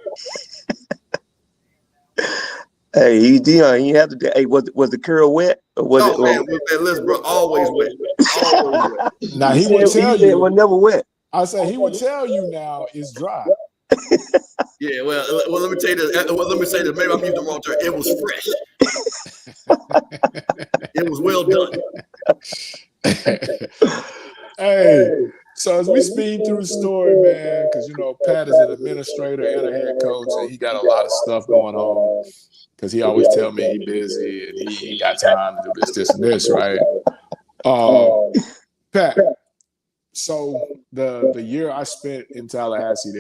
Hey, Dion, you have to. Hey, was the curl wet or was it? Man, listen, bro, always wet. Always wet. Now he would tell you it was never wet. I said he would tell you now it's dry. Yeah, well, let me tell you this. Let me say this. Maybe I'm using the wrong term. It was fresh. It was well done. Hey, so as we speed through the story, man, because Pat is an administrator and a head coach, and he got a lot of stuff going on. Because he always tell me he busy and he ain't got time to do this, and this, right? Pat, so the year I spent in Tallahassee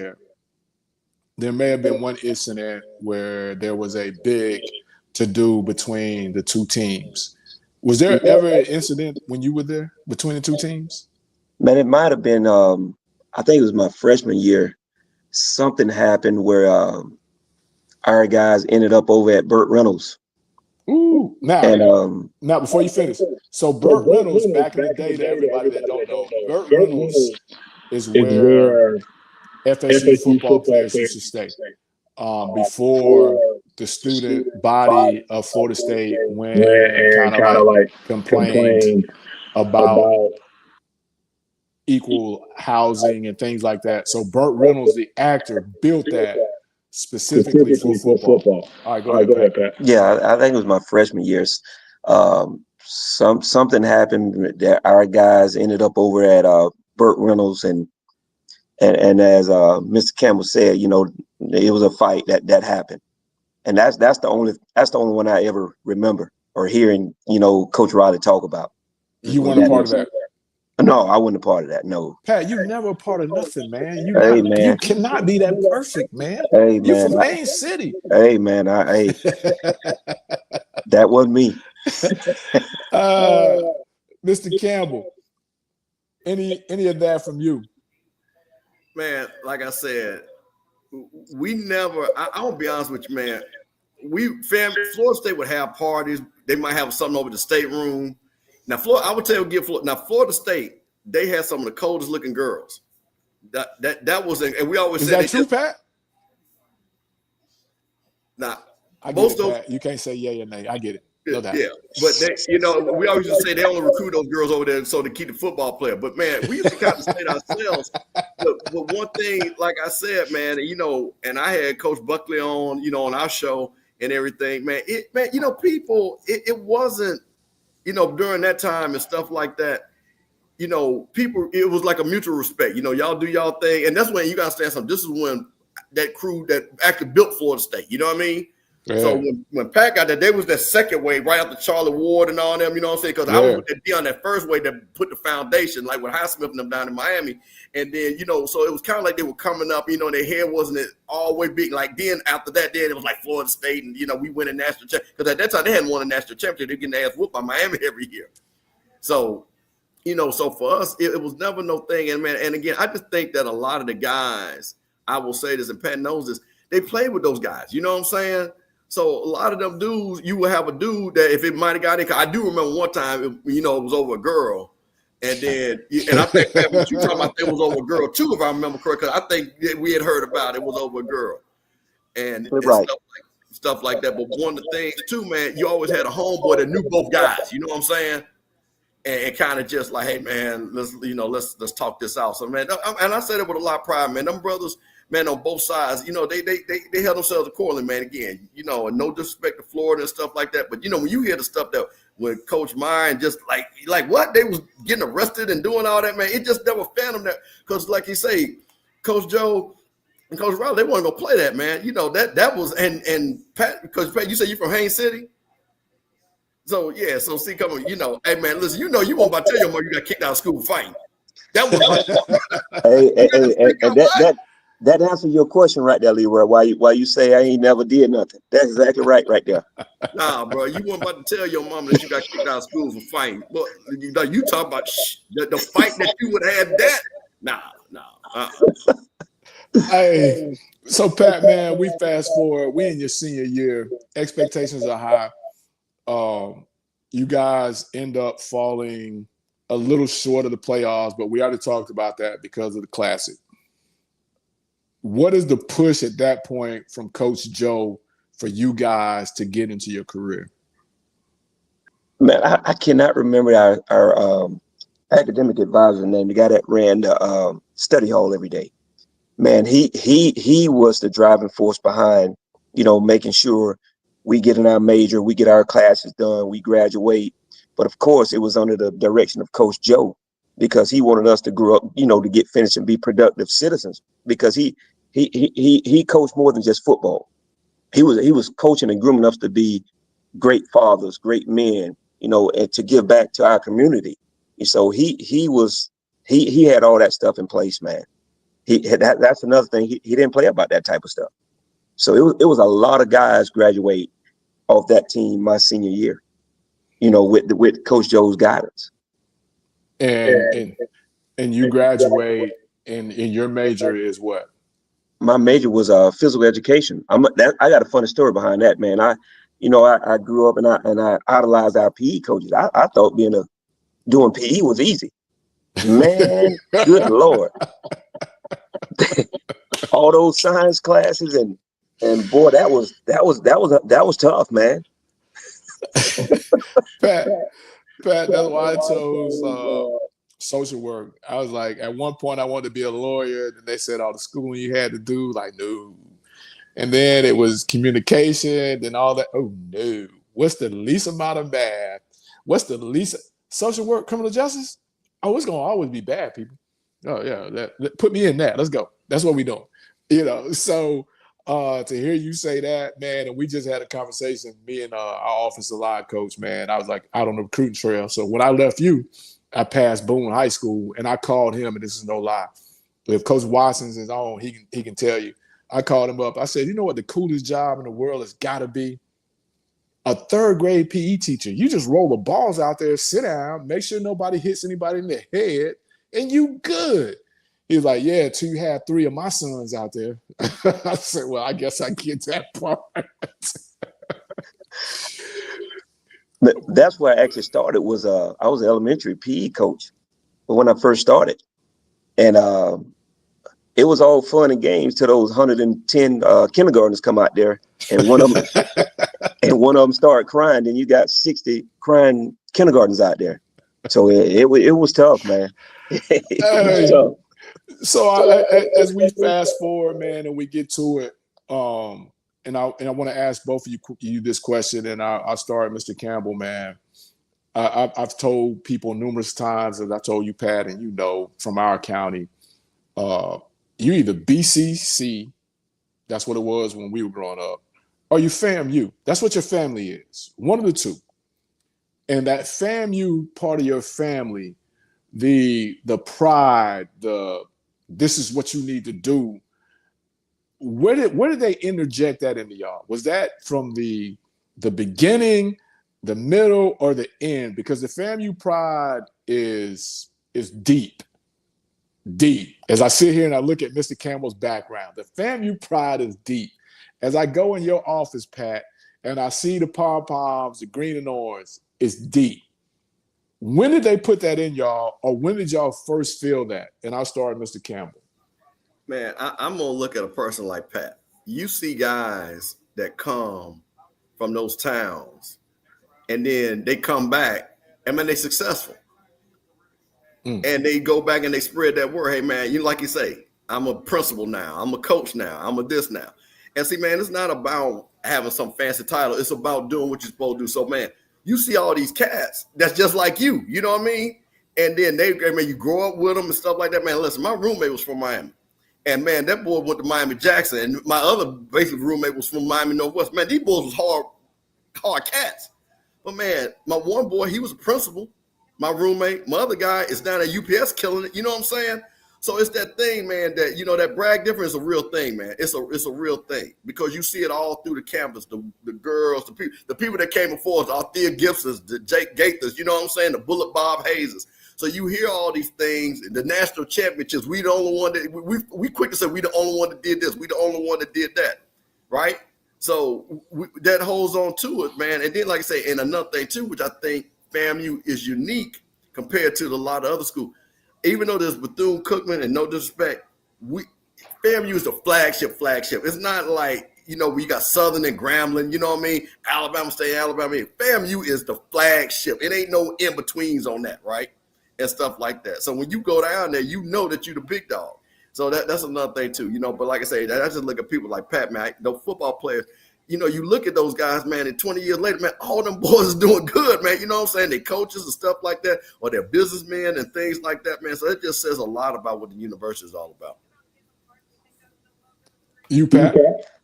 there may have been one incident where there was a big to-do between the two teams. Was there ever an incident when you were there between the two teams? Man, it might have been, I think it was my freshman year. Something happened where our guys ended up over at Burt Reynolds. Ooh, now before you finish, so Burt Reynolds, back in the day, to everybody that don't know, Burt Reynolds is where FSU football players used to stay before the student body of Florida State went and kind of like complained about equal housing and things like that. So Burt Reynolds, the actor, built that specifically for football. All right, go ahead, Pat. Yeah, I think it was my freshman years. Something happened that our guys ended up over at Burt Reynolds, and as Mr. Campbell said, it was a fight that happened, and that's the only one I ever remember or hearing Coach Riley talk about. You weren't a part of that. No, I wasn't a part of that. No, Pat, you never a part of nothing, man. You cannot be that perfect, man. Hey, you man, from Main City. Hey, man, that wasn't me. Mr. Campbell, any of that from you? Man, like I said, we never. I won't be honest with you, man. Florida State would have parties. They might have something over the stateroom. Now, I would tell you, Florida State, they had some of the coldest looking girls. That was, and we always said. Is that true, Pat? Nah, most of you can't say yay or nay. I get it. No doubt. Yeah, but we always used to say they only recruit those girls over there so to keep the football player. But man, we used to kind of state ourselves. But one thing, like I said, man, and I had Coach Buckley on, on our show and everything, man. People, it wasn't. During that time and stuff like that, people, it was like a mutual respect. Y'all do y'all thing. And that's when you got to understand something. This is when that crew that actually built Florida State, you know what I mean? Yeah. So when Pat got there, they was that second wave right after Charlie Ward and all them, you know what I'm saying? Because I was with that on that first wave that put the foundation, like with Highsmith and them down in Miami. And then, you know, so it was kind of like they were coming up, you know, their head wasn't all the way big. Like then after that, then it was like Florida State and, you know, we win a national championship. Because at that time, they hadn't won a national championship. They're getting their ass whooped by Miami every year. So, you know, so for us, it was never no thing. And man, and again, I just think that a lot of the guys, I will say this, and Pat knows this, they played with those guys. You know what I'm saying? So a lot of them dudes, you will have a dude that if it might have got in, I do remember one time, you know, it was over a girl. And then, and I think that what you talking about, it was over a girl too, if I remember correctly. I think we had heard about it was over a girl. And stuff like that. But one of the things too, man, you always had a homeboy that knew both guys. You know what I'm saying? And kind of just like, hey man, let's talk this out. So man, and I say that with a lot of pride, man. Them brothers, man, on both sides, you know, they held themselves accordingly, man. Again, you know, and no disrespect to Florida and stuff like that. But you know, when you hear the stuff that with Coach Meyer and just like what they was getting arrested and doing all that, man, it just never phantom that. Because like you say, Coach Joe and Coach Riley, they weren't gonna play that, man. You know, that was and Pat, because Pat, you say you from Haines City. So yeah, so see, come on, you know, hey man, listen, you know, you won't about to tell your mom you got kicked out of school fighting. That was that answers your question right there, Leroy. Why you say I ain't never did nothing? That's exactly right there. Nah, bro, you weren't about to tell your mama that you got kicked out of school for fighting. But you talk about the fight that you would have that. Nah. Hey, so Pat, man, we fast forward. We in your senior year. Expectations are high. You guys end up falling a little short of the playoffs, but we already talked about that because of the Classic. What is the push at that point from Coach Joe for you guys to get into your career? Man, I cannot remember our academic advisor name, the guy that ran the study hall every day. Man, he was the driving force behind, you know, making sure we get in our major, we get our classes done, we graduate. But of course, it was under the direction of Coach Joe, because he wanted us to grow up, you know, to get finished and be productive citizens. Because he coached more than just football. He was coaching and grooming us to be great fathers, great men, you know, and to give back to our community. And so he had all that stuff in place, man. That's another thing. He didn't play about that type of stuff. So it was a lot of guys graduate off that team my senior year, you know, with Coach Joe's guidance. And you graduate, and your major is what? My major was physical education. I got a funny story behind that, man. I grew up and I idolized our PE coaches. I thought doing PE was easy. Man, good Lord. All those science classes and boy, that was tough, man. Pat, that's why I chose social work. I was like, at one point I wanted to be a lawyer, and they said all the schooling you had to do, like, no. And then it was communication and all that. Oh no. What's the least amount of math? What's the least social work, criminal justice? Oh, it's gonna always be bad, people. Oh yeah, put me in that. Let's go. That's what we doing. You know, so to hear you say that, man, and we just had a conversation, me and our offensive line coach, man. I was like out on the recruiting trail. So when I left you, I passed Boone High School, and I called him, and this is no lie. If Coach Watson's is on, he can tell you. I called him up. I said, you know what the coolest job in the world has got to be? A third grade PE teacher. You just roll the balls out there, sit down, make sure nobody hits anybody in the head, and you good. He was like, yeah, till you had 3 of my sons out there. I said, well, I guess I get that part. That's where I actually started. I was an elementary PE coach when I first started. And it was all fun and games till those 110 kindergartners come out there, and one of them started crying. Then you got 60 crying kindergartens out there. So it was tough, man. It was tough. So as we fast forward, man, and we get to it, and I want to ask both of you this question, and I'll start, Mr. Campbell, man. I've told people numerous times, as I told you, Pat, and you know, from our county, you either BCC, that's what it was when we were growing up, or you FAMU. That's what your family is. One of the two. And that FAMU part of your family, the pride, this is what you need to do. Where did they interject that into y'all? Was that from the beginning, the middle, or the end? Because the FAMU pride is deep. As I sit here and I look at Mr. Campbell's background, the FAMU pride is deep. As I go in your office, Pat, and I see the pom-poms, the green and orange, it's deep. When did they put that in y'all, or when did y'all first feel that? And I'll start with Mr. Campbell. Man, I'm going to look at a person like Pat. You see guys that come from those towns, and then they come back, and man, they're successful. And they go back and they spread that word. Hey, man, like you say, I'm a principal now. I'm a coach now. I'm a this now. And see, man, it's not about having some fancy title. It's about doing what you're supposed to do. So, man, you see all these cats that's just like you. You know what I mean? And then you grow up with them and stuff like that. Man, listen, my roommate was from Miami. And, man, that boy went to Miami Jackson. And my other basic roommate was from Miami Northwest. Man, these boys was hard cats. But, man, my one boy, he was a principal. My roommate, my other guy is down at UPS killing it. You know what I'm saying? So it's that thing, man, that, that brag difference is a real thing, man. It's a real thing because you see it all through the campus, the girls, the people that came before us, Althea Gibsons, the Jake Gaithers, you know what I'm saying? The Bullet Bob Hayeses. So you hear all these things, the national championships, we the only one that, we quick to say we the only one that did this, we the only one that did that, right? So that holds on to it, man. And then, like I say, and another thing too, which I think FAMU is unique compared to a lot of other schools. Even though there's Bethune-Cookman and no disrespect, FAMU is the flagship. It's not like, we got Southern and Grambling, you know what I mean? Alabama State, Alabama. FAMU is the flagship. It ain't no in-betweens on that, right? And stuff like that. So when you go down there, you know that you're the big dog. So that's another thing too, But like I say, I just look at people like Pat, man, football players. You look at those guys, man, and 20 years later, man, all them boys is doing good, man. You know what I'm saying? They coaches and stuff like that, or they're businessmen and things like that, man. So it just says a lot about what the university is all about. You, Pat?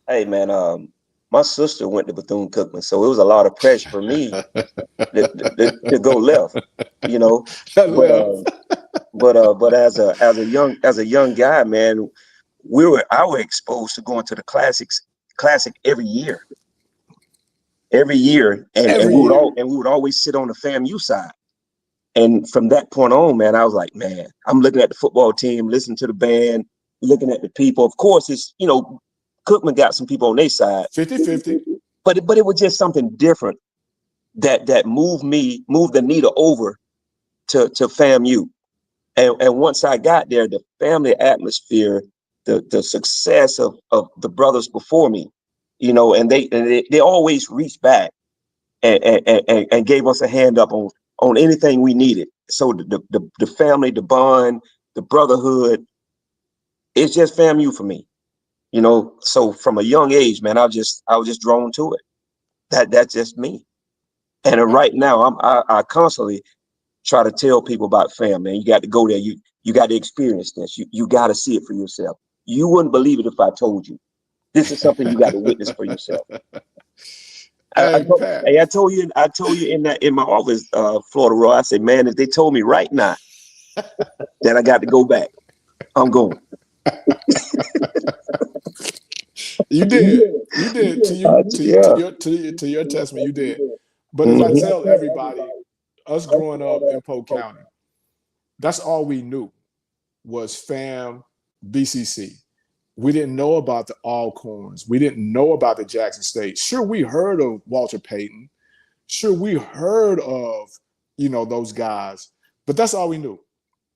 Hey, my sister went to Bethune-Cookman, so it was a lot of pressure for me to go left, But as a young guy, man, I were exposed to going to the classic every year, and we would always sit on the FAMU side. And from that point on, man, I was like, man, I'm looking at the football team, listening to the band, looking at the people. Of course, it's Cookman got some people on their side, 50-50, but it was just something different that moved the needle over to FAMU. And once I got there, the family atmosphere, the success of the brothers before me, and they always reached back and gave us a hand up on anything we needed. So the family, the bond, the brotherhood, it's just FAMU for me, So from a young age, man, I was just drawn to it. That's just me. And right now, I constantly try to tell people about FAM, man. You got to go there. You got to experience this. You got to see it for yourself. You wouldn't believe it if I told you. This is something you got to witness for yourself. I told you in my office, Florida Roy, I said, man, if they told me right now that I got to go back, I'm going. You did. To your testament, you did. But as I tell everybody, us growing up in Polk County, that's all we knew was FAM, BCC. We didn't know about the Alcorns. We didn't know about the Jackson State. Sure, we heard of Walter Payton. Sure, we heard of, those guys. But that's all we knew.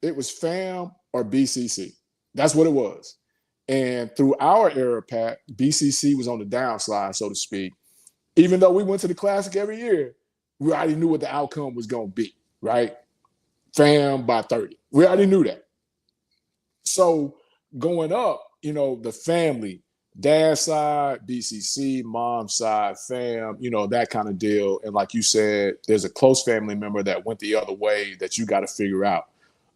It was FAM or BCC. That's what it was. And through our era, Pat, BCC was on the downslide, so to speak. Even though we went to the Classic every year, we already knew what the outcome was going to be, right? FAM by 30. We already knew that. So going up, the family, dad side, BCC, mom side, FAM, that kind of deal. And like you said, there's a close family member that went the other way that you got to figure out.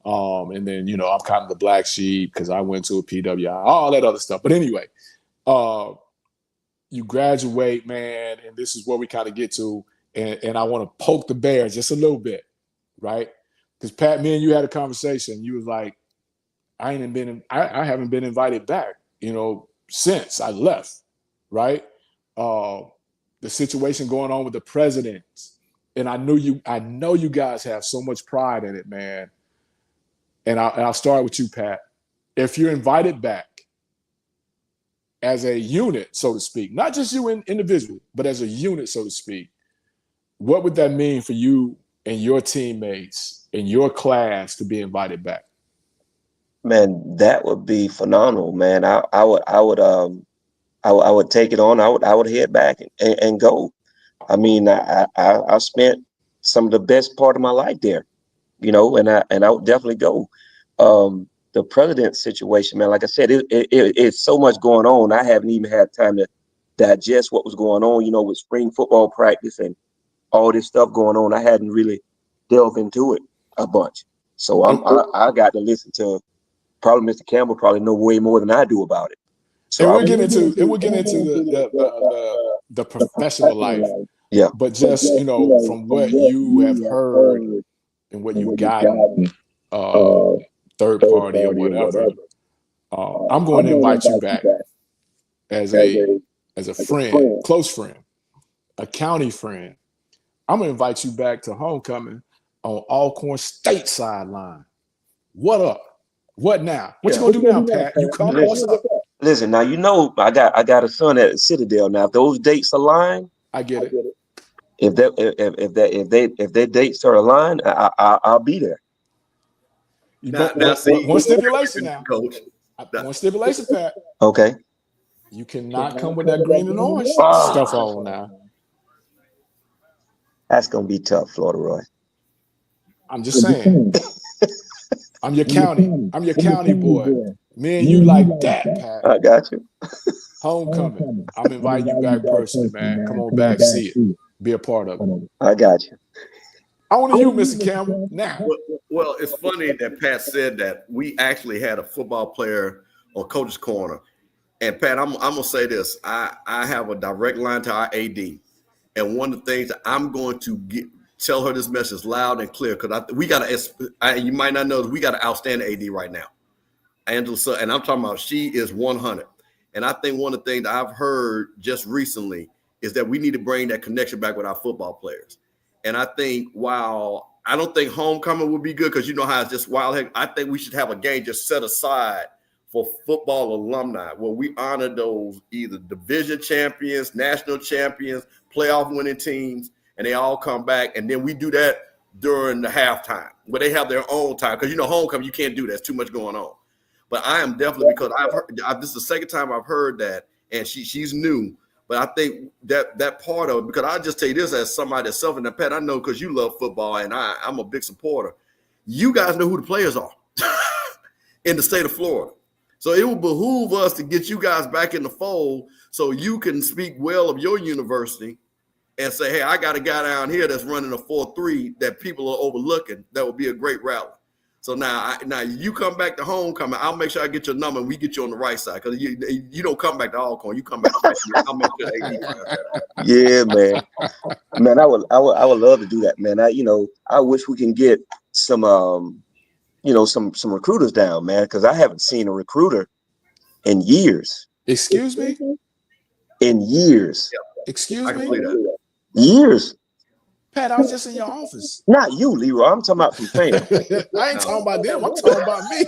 And then, I'm kind of the black sheep because I went to a PWI, all that other stuff. But anyway, you graduate, man, and this is where we kind of get to, and I want to poke the bear just a little bit, right? Because Pat, me and you had a conversation. You was like, I haven't been invited back, since I left, right? The situation going on with the president, and I know you guys have so much pride in it, man. And I'll start with you, Pat. If you're invited back as a unit, so to speak, not just you individually, but as a unit, so to speak, what would that mean for you and your teammates in your class to be invited back? Man, that would be phenomenal, man. I would take it on. I would head back and go. I mean, I spent some of the best part of my life there, and I would definitely go. The president situation, man, like I said, it's so much going on. I haven't even had time to digest what was going on, with spring football practice and all this stuff going on. I hadn't really delved into it a bunch. So I got to listen to probably Mr. Campbell probably know way more than I do about it. So we'll get into the professional life. Yeah. But just, from what you have heard and what you've gotten, third party or whatever, I'm going to invite you back as a friend, close friend, a county friend. I'm going to invite you back to homecoming on Alcorn State sideline. What up? What now? What you gonna do now, Pat? You come? What's up? Listen, now I got a son at Citadel. Now, if those dates align, I get it. If their dates are aligned, I'll be there. One stipulation now, Coach. One stipulation, Pat. Okay. You cannot come with that green and orange stuff on now. That's gonna be tough, Florida Roy. I'm just saying. I'm your county boy. Me and you like that, Pat. I got you. Homecoming. I'm inviting you back personally, man. Come on back, see it. Be a part of it. I got you. I want you, Mr. Campbell, now. Well, it's funny that Pat said that. We actually had a football player on Coach's Corner. And Pat, I'm gonna say this. I have a direct line to our AD. And one of the things that I'm going to tell her this message loud and clear, because you might not know, we got an outstanding AD right now. Angela, and I'm talking about she is 100. And I think one of the things that I've heard just recently is that we need to bring that connection back with our football players. And I think while I don't think homecoming would be good because you know how it's just wild, I think we should have a game just set aside for football alumni where we honor those either division champions, national champions, playoff winning teams, and they all come back. And then we do that during the halftime where they have their own time. Because, homecoming, you can't do that. It's too much going on. But I am definitely, because I've heard, this is the second time I've heard that, and she's new. But I think that part of it, because I'll just tell you this as somebody that's self in the Pat, I know because you love football and I'm a big supporter. You guys know who the players are in the state of Florida. So it will behoove us to get you guys back in the fold so you can speak well of your university and say, hey, I got a guy down here that's running a 4.3 that people are overlooking. That would be a great rally. So now you come back to homecoming. I'll make sure I get your number and we get you on the right side because you don't come back to Alcorn. You come back to I'll make sure yeah, man. Man, I would love to do that, man. I wish we can get some some recruiters down, man, because I haven't seen a recruiter in years. Excuse me? In years. Yeah. Excuse me? Years. Pat, I was just in your office. Not you, Leroy. I'm talking about some fans. I ain't talking about them. I'm talking about me.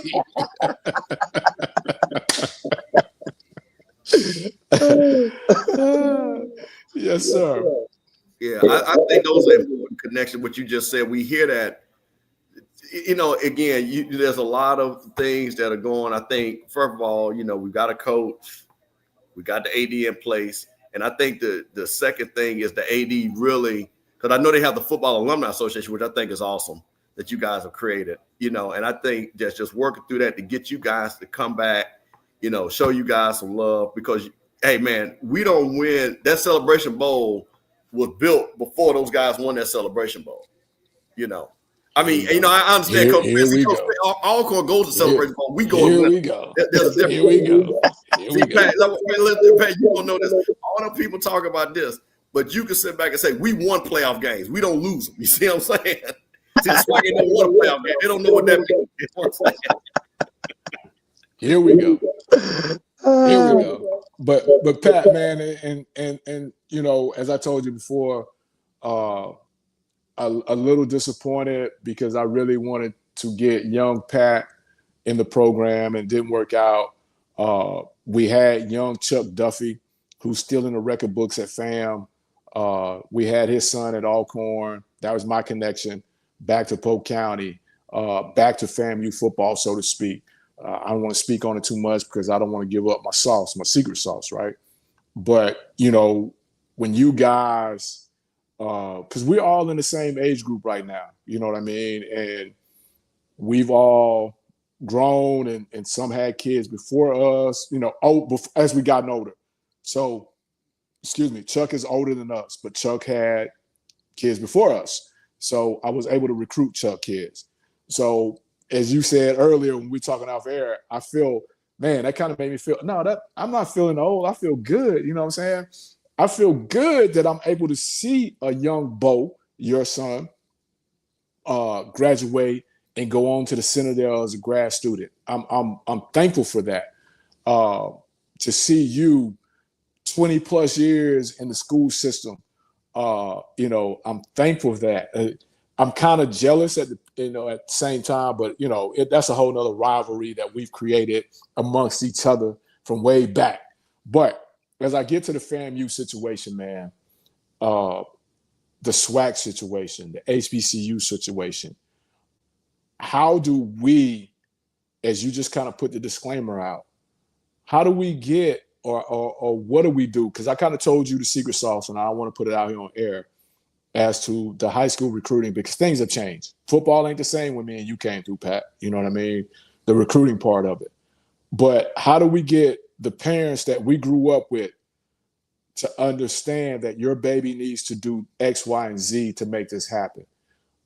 Yes, sir. Yeah, I think those are important connections. What you just said, we hear that. Again, there's a lot of things that are going. I think, first of all, we've got a coach, we got the AD in place, and I think the second thing is the AD really. Because I know they have the Football Alumni Association, which I think is awesome that you guys have created, and I think that's just working through that to get you guys to come back, show you guys some love because, hey, man, we don't win. That Celebration Bowl was built before those guys won that Celebration Bowl, I mean, you know, I understand. Here we go. Alcorn goes to celebration. We go. Here we go. There's a difference. Here we go. Here we go. Pat, you don't know this. All them people talk about this, but you can sit back and say we won playoff games. We don't lose them. You see what I'm saying? See, the Swag ain't never won a playoff game. They don't know what that means. You know what I'm saying? Here we go. Here we go. But Pat, man, and you know, as I told you before, a little disappointed because I really wanted to get young Pat in the program and didn't work out. We had young Chuck Duffy, who's still in the record books at FAM. We had his son at Alcorn. That was my connection back to Polk County, back to FAMU football, so to speak. I don't want to speak on it too much because I don't want to give up my sauce, my secret sauce, right? But, you know, when you guys, because we're all in the same age group right now, you know what I mean? And we've all grown and some had kids before us, you know, as we gotten older. So, excuse me, Chuck is older than us, but Chuck had kids before us. So I was able to recruit Chuck kids. So as you said earlier when we were talking off air, I feel, man, that kind of made me feel, I'm not feeling old. I feel good. You know what I'm saying? I feel good that I'm able to see a young Bo, your son, graduate and go on to the Citadel as a grad student. I'm thankful for that. To see you 20 plus years in the school system, you know, I'm thankful for that. I'm kind of jealous at the same time, but you know, that's a whole nother rivalry that we've created amongst each other from way back. But as I get to the FAMU situation, man, the SWAC situation, the HBCU situation, how do we, as you just kind of put the disclaimer out, how do we get or what do we do? Because I kind of told you the secret sauce, and I want to put it out here on air as to the high school recruiting, because things have changed. Football ain't the same when me and you came through, Pat. You know what I mean? The recruiting part of it. But how do we get the parents that we grew up with to understand that your baby needs to do X, Y, and Z to make this happen?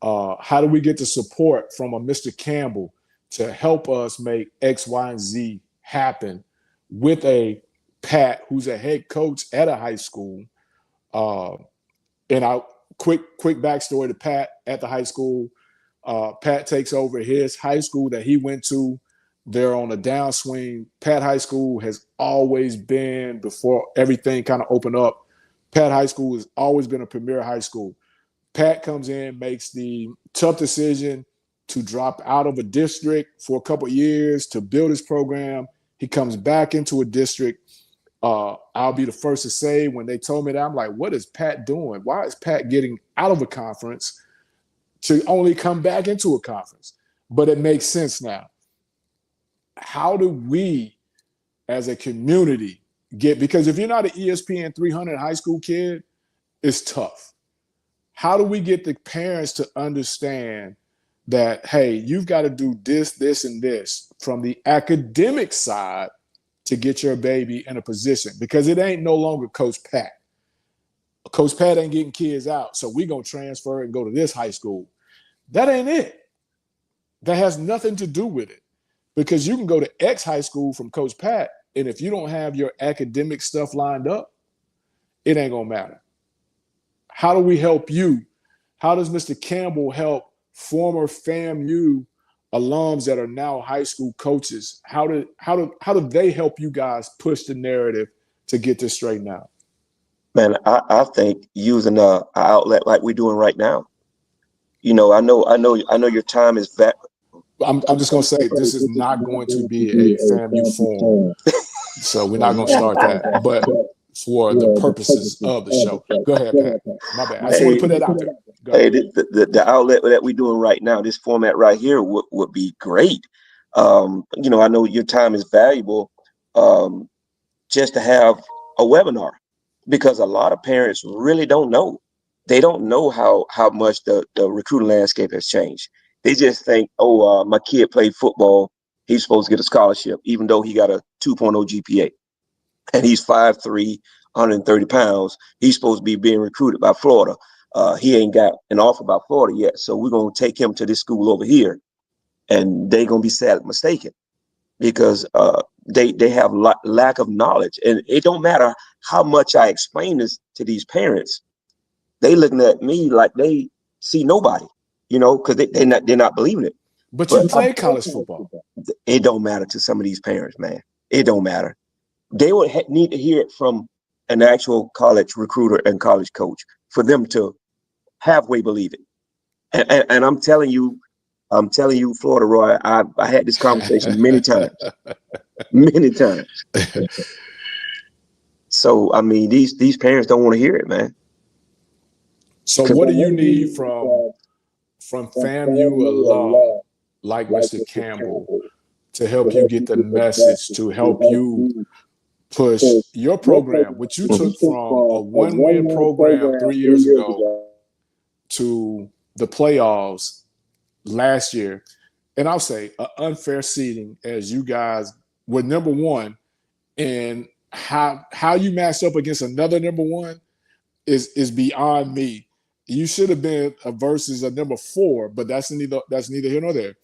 How do we get the support from a Mr. Campbell to help us make X, Y, and Z happen with a Pat who's a head coach at a high school? And quick backstory to Pat at the high school. Pat takes over his high school that he went to. They're on a downswing. Pat High School has always been, before everything kind of opened up, Pat High School has always been a premier high school. Pat comes in, makes the tough decision to drop out of a district for a couple of years to build his program. He comes back into a district. I'll be the first to say, when they told me that, I'm like, what is Pat doing? Why is Pat getting out of a conference to only come back into a conference? But it makes sense now. How do we, as a community, because if you're not an ESPN 300 high school kid, it's tough. How do we get the parents to understand that, hey, you've got to do this, this, and this from the academic side to get your baby in a position? Because it ain't no longer Coach Pat. Coach Pat ain't getting kids out, so we gonna transfer and go to this high school. That ain't it. That has nothing to do with it. Because you can go to X high school from Coach Pat, and if you don't have your academic stuff lined up, it ain't gonna matter. How do we help you? How does Mr. Campbell help former FAMU alums that are now high school coaches? How do they help you guys push the narrative to get this straightened out? Man, I think using an outlet like we're doing right now. You know, I know your time is back. I'm just gonna say this is not going to be a FAMU forum, so we're not gonna start that. But for the purposes of the show, go ahead, Pat. My bad. I just want to put that out there. Hey, the outlet that we're doing right now, this format right here would be great. You know, I know your time is valuable. Just to have a webinar, because a lot of parents really don't know. They don't know how much the recruiting landscape has changed. They just think, oh, my kid played football, he's supposed to get a scholarship, even though he got a 2.0 GPA. And he's 5'3", 130 pounds. He's supposed to be being recruited by Florida. he ain't got an offer by Florida yet, so we're gonna take him to this school over here, and they're gonna be sadly mistaken because they have lack of knowledge, and it don't matter how much I explain this to these parents, they looking at me like they see nobody, because they're not believing it. But you play college football. It don't matter to some of these parents, man. It don't matter. They would need to hear it from an actual college recruiter and college coach for them to halfway believe it. And I'm telling you, Florida Roy, I had this conversation many times. So I mean, these parents don't want to hear it, man. So what do you need from FAMU alum like Mr. Campbell to help you get the message, to help you push your program, which you took from a one-win program 3 years ago to the playoffs last year? And I'll say an unfair seeding, as you guys were number one, and how you matched up against another number one is beyond me. You should have been a versus a number 4, but that's neither here nor there.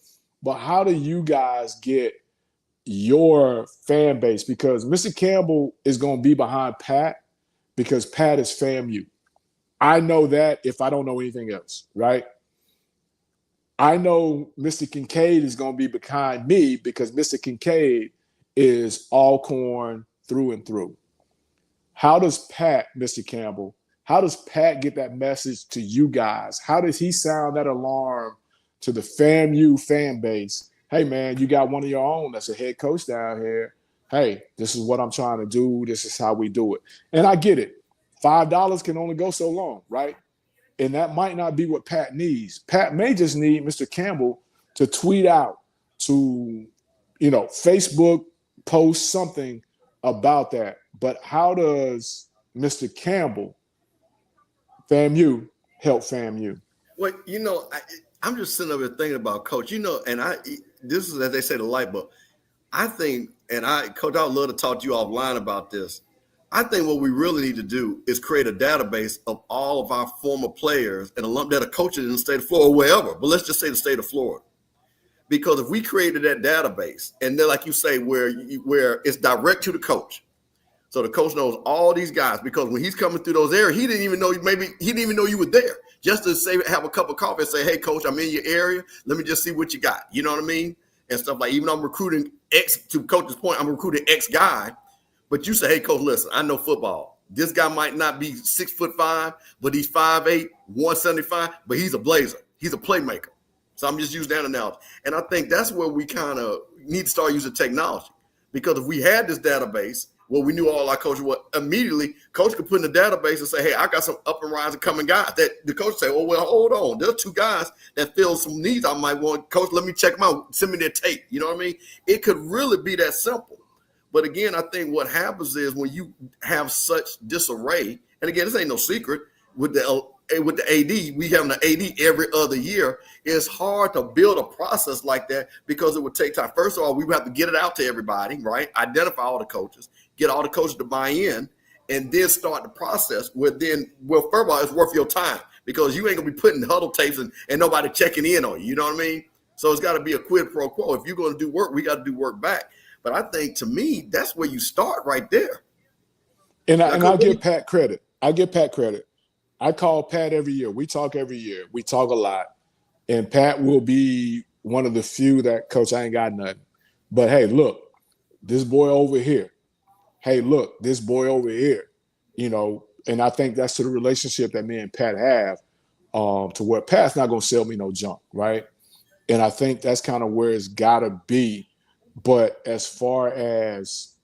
But how do you guys get your fan base? Because Mr. Campbell is going to be behind Pat because Pat is FAMU. I know that if I don't know anything else, right? I know Mr. Kincaid is going to be behind me because Mr. Kincaid is Alcorn through and through. How does Pat, Mr. Campbell, how does Pat get that message to you guys? How does he sound that alarm to the FAMU fan base? Hey, man, you got one of your own that's a head coach down here. Hey, this is what I'm trying to do. This is how we do it. And I get it. $5 can only go so long, right? And that might not be what Pat needs. Pat may just need Mr. Campbell to tweet out, to, Facebook post something about that. But how does Mr. Campbell, FAMU, help FAMU? Well, I'm just sitting over here thinking about Coach, and this is, as they say, the light bulb. I think, Coach, I would love to talk to you offline about this. I think what we really need to do is create a database of all of our former players and alum that are coaching in the state of Florida or wherever, but let's just say the state of Florida. Because if we created that database, and then like you say, where it's direct to the coach, so the coach knows all these guys, because when he's coming through those areas, he didn't even know you were there. Just to say, have a cup of coffee and say, hey, coach, I'm in your area. Let me just see what you got. You know what I mean? And stuff like, even though I'm recruiting X, to coach's point, I'm recruiting X guy. But you say, hey, coach, listen, I know football. This guy might not be 6'5", but he's 5'8", 175, but he's a blazer. He's a playmaker. So I'm just using that analogy. And I think that's where we kind of need to start using technology. Because if we had this database, we knew all our coaches, immediately coach could put in the database and say, hey, I got some up and rising coming guys that the coach say, oh, well, hold on. There's 2 guys that fill some needs I might want. Coach, let me check them out. Send me their tape. You know what I mean? It could really be that simple. But again, I think what happens is when you have such disarray, and again, this ain't no secret, with the AD, we have an AD every other year. It's hard to build a process like that because it would take time. First of all, we would have to get it out to everybody, right? Identify all the coaches, get all the coaches to buy in, and then start the process where first of all, it's worth your time because you ain't gonna be putting huddle tapes and nobody checking in on you. You know what I mean? So it's got to be a quid pro quo. If you're going to do work, we got to do work back. But I think, to me, that's where you start right there. And I'll give Pat credit. I call Pat every year. We talk every year. We talk a lot. And Pat will be one of the few that, coach, I ain't got nothing. But, hey, look, this boy over here. Hey, look, this boy over here. And I think that's to the relationship that me and Pat have, to where Pat's not going to sell me no junk, right? And I think that's kind of where it's got to be. But as far as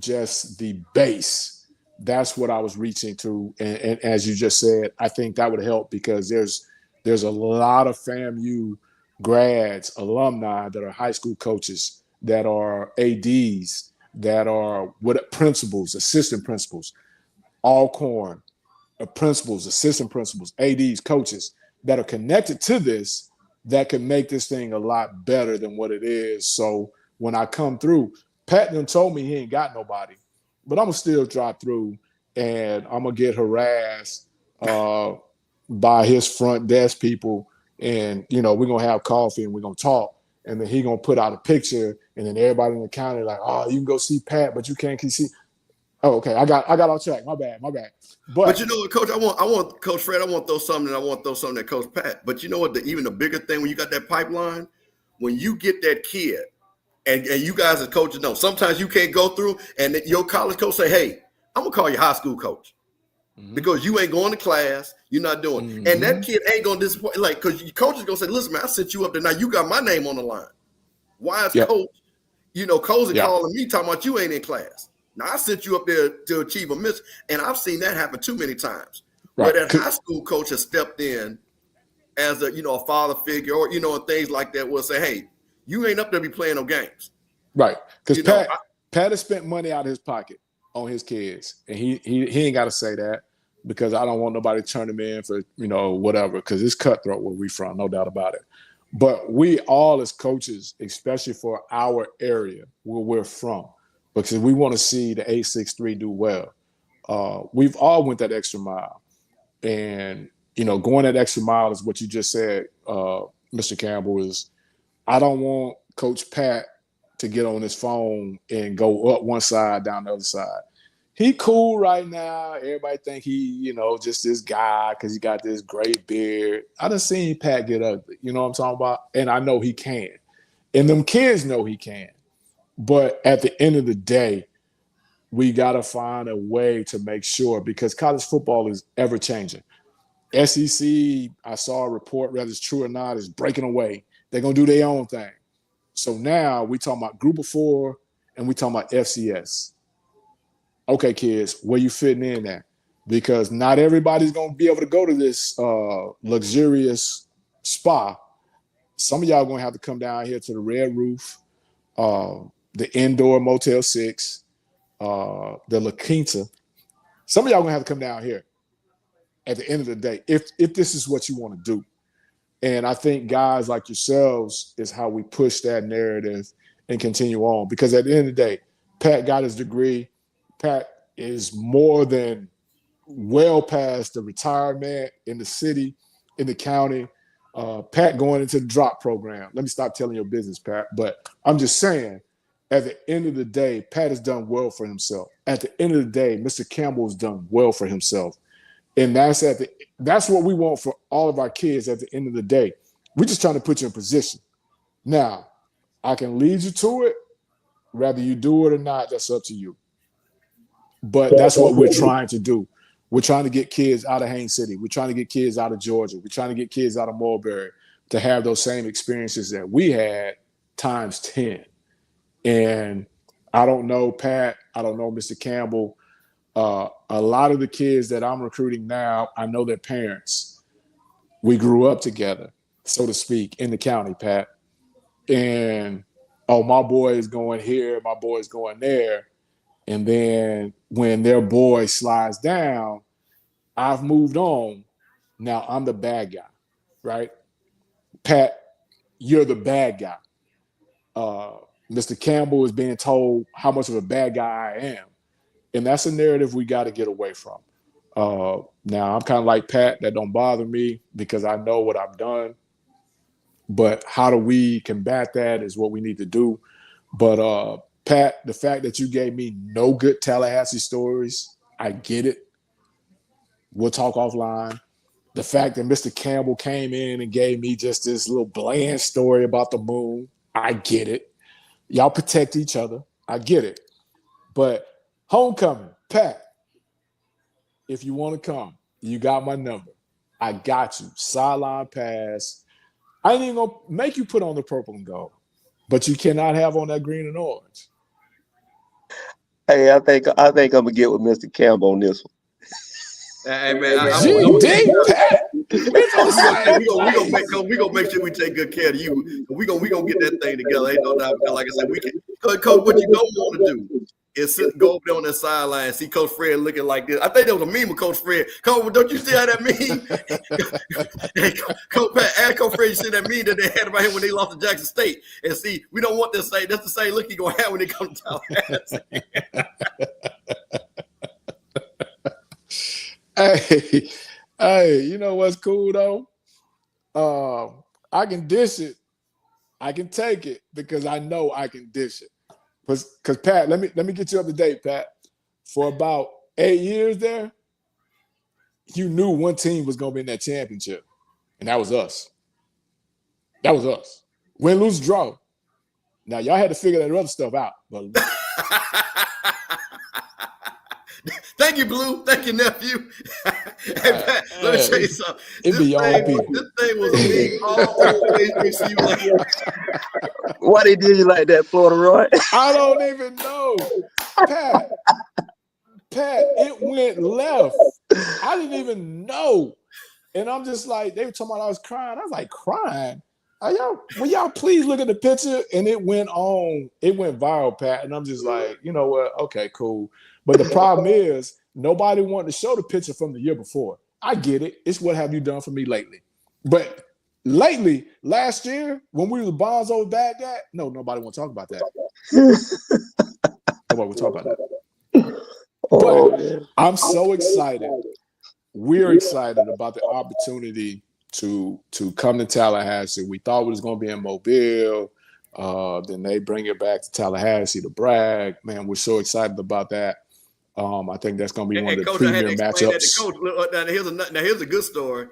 just the base, that's what I was reaching to. And as you just said, I think that would help because there's a lot of FAMU grads, alumni that are high school coaches, that are ADs, that are principals, assistant principals, Alcorn, principals, assistant principals, ADs, coaches that are connected to this that can make this thing a lot better than what it is. So when I come through, Pat done told me he ain't got nobody, but I'm going to still drive through and I'm going to get harassed by his front desk people, and we're gonna have coffee and we're gonna talk, and then he gonna put out a picture, and then everybody in the county like, oh, you can go see Pat, but you can't see. Oh, okay, I got off track. My bad. But you know what, Coach? I want Coach Fred. I want to throw something, and I want to throw something at Coach Pat. But you know what? Even the bigger thing when you got that pipeline, when you get that kid, and you guys as coaches know, sometimes you can't go through, and your college coach say, "Hey, I'm gonna call your high school coach because you ain't going to class, you're not doing." And that kid ain't gonna disappoint, like, because your coach is gonna say, "Listen, man, I set you up there. Now you got my name on the line. Why is Coach, Cozy calling me talking about you ain't in class?" Now, I sent you up there to achieve a mission, and I've seen that happen too many times. Right. Where that high school coach has stepped in as a father figure, or and things like that, will say, "Hey, you ain't up there be playing no games." Right, because Pat has spent money out of his pocket on his kids, and he ain't got to say that, because I don't want nobody to turn him in for whatever, because it's cutthroat where we from, no doubt about it. But we all as coaches, especially for our area where we're from, because we want to see the 863 do well. We've all went that extra mile. And, going that extra mile is what you just said, Mr. Campbell, is I don't want Coach Pat to get on his phone and go up one side, down the other side. He cool right now. Everybody think he, just this guy because he got this great beard. I done seen Pat get ugly. You know what I'm talking about? And I know he can. And them kids know he can. But at the end of the day, we got to find a way to make sure, because college football is ever changing. SEC, I saw a report, whether it's true or not, is breaking away. They're going to do their own thing. So now we talking about Group of 4 and we talking about FCS. Okay, kids, where you fitting in at? Because not everybody's going to be able to go to this luxurious spa. Some of y'all going to have to come down here to the Red Roof, the indoor Motel 6, the La Quinta. Some of y'all gonna have to come down here at the end of the day if this is what you want to do. And I think guys like yourselves is how we push that narrative and continue on. Because at the end of the day, Pat got his degree. Pat is more than well past the retirement in the city, in the county. Pat going into the drop program. Let me stop telling your business, Pat. But I'm just saying, at the end of the day, Pat has done well for himself. At the end of the day, Mr. Campbell has done well for himself. And that's what we want for all of our kids at the end of the day. We're just trying to put you in position. Now, I can lead you to it. Whether you do it or not, that's up to you. But that's what we're trying to do. We're trying to get kids out of Haines City. We're trying to get kids out of Georgia. We're trying to get kids out of Mulberry to have those same experiences that we had times 10. And I don't know, Pat, I don't know, Mr. Campbell. A lot of the kids that I'm recruiting now, I know their parents. We grew up together, so to speak, in the county, Pat. And, my boy is going here, my boy is going there. And then when their boy slides down, I've moved on. Now I'm the bad guy, right? Pat, you're the bad guy. Mr. Campbell is being told how much of a bad guy I am. And that's a narrative we got to get away from. Now, I'm kind of like Pat. That don't bother me because I know what I've done. But how do we combat that is what we need to do. But, Pat, the fact that you gave me no good Tallahassee stories, I get it. We'll talk offline. The fact that Mr. Campbell came in and gave me just this little bland story about the moon, I get it. Y'all protect each other. I get it. But homecoming, Pat, if you want to come, you got my number. I got you. Sideline pass. I ain't even going to make you put on the purple and gold, but you cannot have on that green and orange. Hey, I think I'm going to get with Mr. Campbell on this one. Hey, man. Pat. We gonna make sure we take good care of you. We gonna get that thing together. Ain't no doubt. Like I said, we can. Coach, what you don't want to do is go over there on that sideline and see Coach Fred looking like this. I think that was a meme of Coach Fred. Coach, don't you see how that meme? Coach Pat, ask Coach Fred, you see that meme that they had about him when they lost to Jackson State? And see, we don't want this same. That's the same look he gonna have when they come to Tallahassee. Hey, you know what's cool though? I can dish it. I can take it because I know I can dish it. Because Pat, let me get you up to date, Pat. For about 8 years there, you knew one team was gonna be in that championship, and that was us. That was us. Win, lose, draw. Now y'all had to figure that other stuff out, but Thank you, Blue. Thank you, nephew. Hey, Pat, let me show you something. It be your own people. This thing was a big all HBCU. Why they did you like that, Florida Roy? I don't even know. Pat, it went left. I didn't even know. And I'm just like, they were talking about I was crying. I was like, crying? Will y'all please look at the picture? And it went viral, Pat. And I'm just like, you know what? Okay, cool. But the problem is nobody wanted to show the picture from the year before. I get it. It's what have you done for me lately? But lately, last year, when we were the Bonzo Baghdad, no, nobody want to talk about that. Nobody want to talk about that. But I'm so excited. We're excited about the opportunity to come to Tallahassee. We thought it was going to be in Mobile. Then they bring it back to Tallahassee to brag. Man, we're so excited about that. I think that's going to be one of the premier matchups. Now, here's a good story.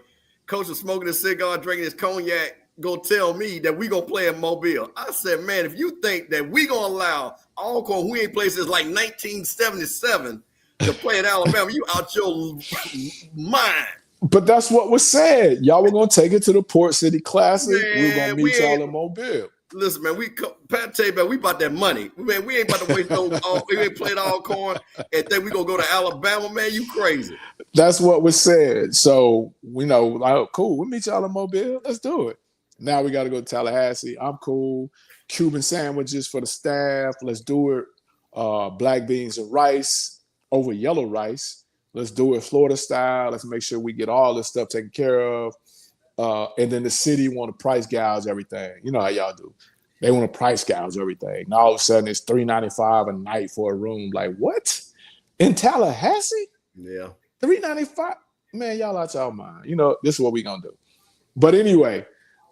Coach was smoking his cigar, drinking his cognac, go tell me that we going to play in Mobile. I said, man, if you think that we going to allow Alcorn, who ain't played since like 1977, to play in Alabama, you out your mind. But that's what was said. Y'all were going to take it to the Port City Classic. We were going to meet y'all in Mobile. Listen, man, Pat tell you about we about that money. Man, we ain't about to waste we ain't played Alcorn and think we gonna go to Alabama, man. You crazy. That's what was said. So we know, like, cool, we'll meet y'all in Mobile. Let's do it. Now we got to go to Tallahassee. I'm cool. Cuban sandwiches for the staff. Let's do it. Black beans and rice over yellow rice. Let's do it Florida style. Let's make sure we get all this stuff taken care of. And then the city want to price gouge everything. You know how y'all do. They want to price gouge everything. Now all of a sudden it's $395 a night for a room. Like, what? In Tallahassee? Yeah. $395? Man, y'all out y'all mind. You know, this is what we gonna do. But anyway,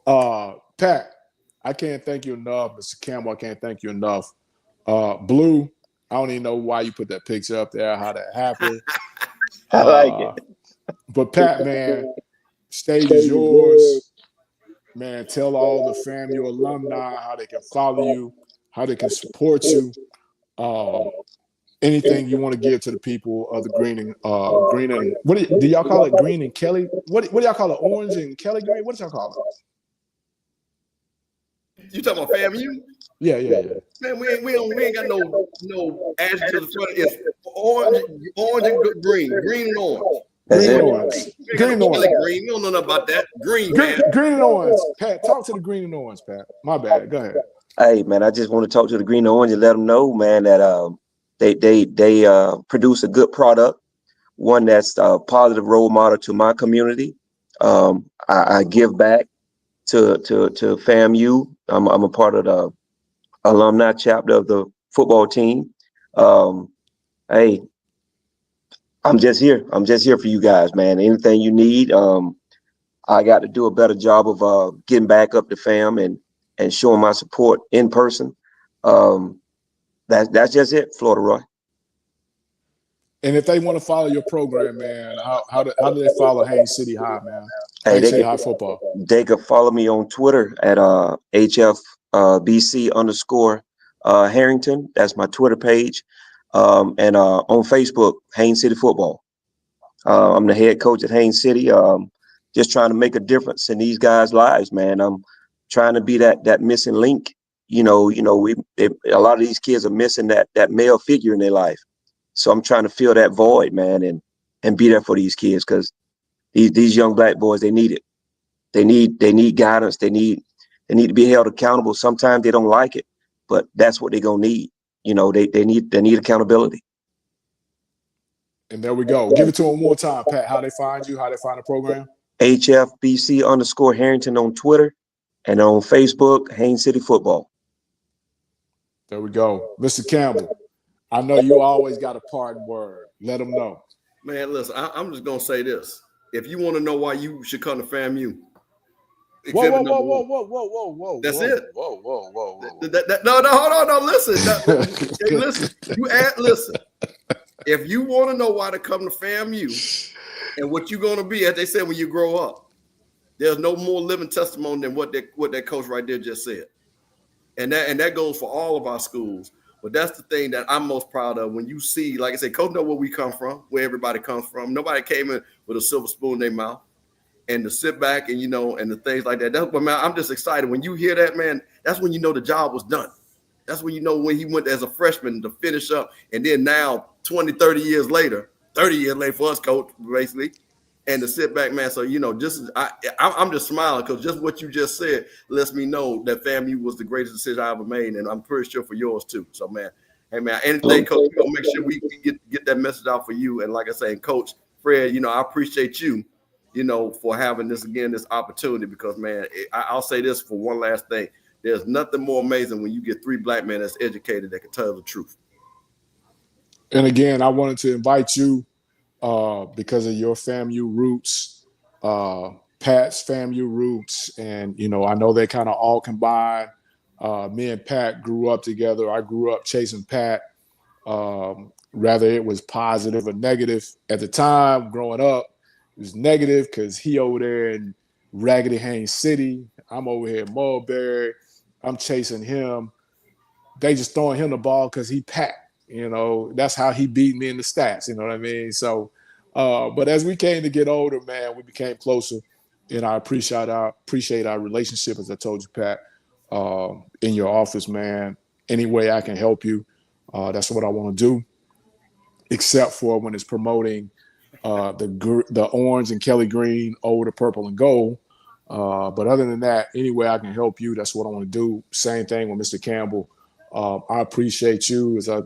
Pat, I can't thank you enough. Mr. Campbell, I can't thank you enough. Blue, I don't even know why you put that picture up there, how that happened. I like it. But Pat, man, stage is yours. Man, tell all the FAMU alumni how they can follow you, how they can support you. Anything you want to give to the people of the Green and what do y'all call it? Green and Kelly? What do y'all call it? Orange and Kelly Green? What do y'all call it? You talking about FAMU? Yeah. Man, we ain't got no adjective to the front. It's orange and green and orange. Green and orange. Green and orange. Green. You don't know nothing about that. Green and orange. Pat, talk to the green and orange, Pat. My bad. Go ahead. Hey, man, I just want to talk to the green and orange and let them know, man, that they produce a good product, one that's a positive role model to my community. I give back to FAMU. I'm a part of the alumni chapter of the football team. Hey, I'm just here. I'm just here for you guys, man. Anything you need, I got to do a better job of getting back up to fam and showing my support in person. That's just it, Florida Roy. And if they want to follow your program, man, how do they follow Haines City High, man? Haines City High football. They could follow me on Twitter at HFBC_Harrington. That's my Twitter page. And on Facebook, Haines City Football. I'm the head coach at Haines City. Just trying to make a difference in these guys' lives, man. I'm trying to be that missing link. A lot of these kids are missing that male figure in their life. So I'm trying to fill that void, man, and be there for these kids, because these young black boys, they need it. They need guidance. They need to be held accountable. Sometimes they don't like it, but that's what they're gonna need. They need accountability. And there we go. Give it to them one more time, Pat. How they find you? How they find the program? HFBC_Harrington on Twitter, and on Facebook, Haines City Football. There we go, Mr. Campbell. I know you always got a parting word. Let them know. Man, listen, I'm just gonna say this. if you want to know why you should come to FAMU. Whoa. That's it. Whoa. No, hold on. No, listen. Listen. If you want to know why to come to FAMU and what you're going to be, as they said, when you grow up, there's no more living testimony than what that coach right there just said. And that goes for all of our schools. But that's the thing that I'm most proud of. When you see, like I said, coach know where we come from, where everybody comes from. Nobody came in with a silver spoon in their mouth. And to sit back and, and the things like that. But, man, I'm just excited. When you hear that, man, that's when you know the job was done. That's when you know when he went as a freshman to finish up. And then now, 20 years later for us, coach, basically, and to sit back, man. So, I'm just smiling because just what you just said lets me know that FAMU was the greatest decision I ever made. And I'm pretty sure for yours, too. So, man, hey, man, anything, coach, we're going to make sure we get that message out for you. And like I say, Coach Fred, I appreciate you. For having this opportunity, because, man, I'll say this for one last thing. There's nothing more amazing when you get 3 black men that's educated that can tell the truth. And again, I wanted to invite you because of your FAMU roots, Pat's FAMU roots. And, I know they kind of all combine. Me and Pat grew up together. I grew up chasing Pat. Whether it was positive or negative at the time growing up, it was negative because he over there in Raggedy Haynes City. I'm over here in Mulberry. I'm chasing him. They just throwing him the ball because he Pat. That's how he beat me in the stats. You know what I mean? So, but as we came to get older, man, we became closer. And I appreciate our relationship, as I told you, Pat, in your office, man. Any way I can help you, that's what I want to do, except for when it's promoting the orange and Kelly green over the purple and gold. But other than that, any way I can help you, that's what I want to do. Same thing with Mr. Campbell. I appreciate you. As I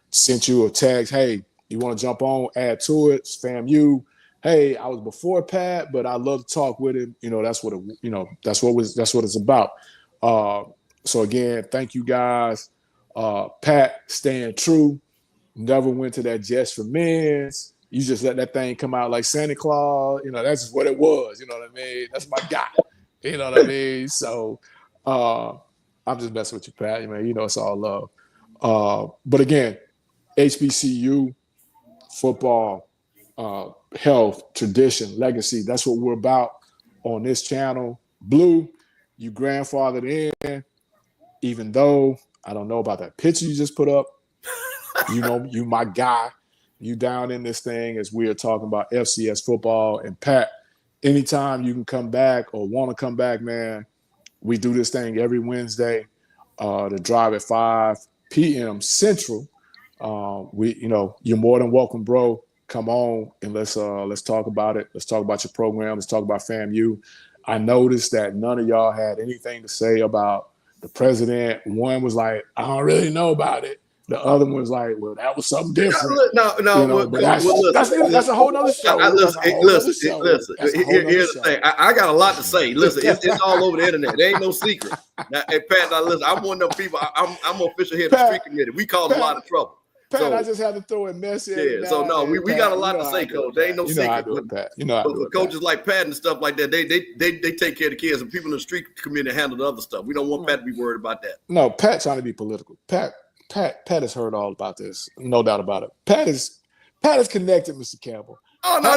sent you a text, hey, you want to jump on, add to it, it's FAMU. Hey, I was before Pat, but I love to talk with him. That's what that's what it's about. So again, thank you guys. Pat, staying true. Never went to that Just for Men's. You just let that thing come out like Santa Claus. That's just what it was. You know what I mean? That's my guy. You know what I mean? So I'm just messing with you, Pat. Man, it's all love. But again, HBCU, football, health, tradition, legacy. That's what we're about on this channel. Blue, you grandfathered in, even though I don't know about that picture you just put up. You my guy. You down in this thing as we are talking about FCS football. And Pat, anytime you can come back or want to come back, man, we do this thing every Wednesday. The drive at 5 p.m. Central. You're more than welcome, bro. Come on and let's talk about it. Let's talk about your program. Let's talk about FAMU. I noticed that none of y'all had anything to say about the president. One was like, I don't really know about it. The other one was like, well, that was something different. That's a whole nother show. Listen. Here's the thing. I got a lot to say. Listen, it's all over the internet. There ain't no secret. Now, hey, Pat, listen. I'm one of them people. I'm official head of the street committee. We caused a lot of trouble. Pat, I just had to throw a mess in. Yeah. So no, we got a lot to say, Coach. There ain't no secret. Pat. But coaches like Pat and stuff like that, they take care of the kids, and people in the street committee handle the other stuff. We don't want Pat to be worried about that. No, Pat trying to be political. Pat has heard all about this, no doubt about it. Pat is connected, Mr. Campbell. Oh no,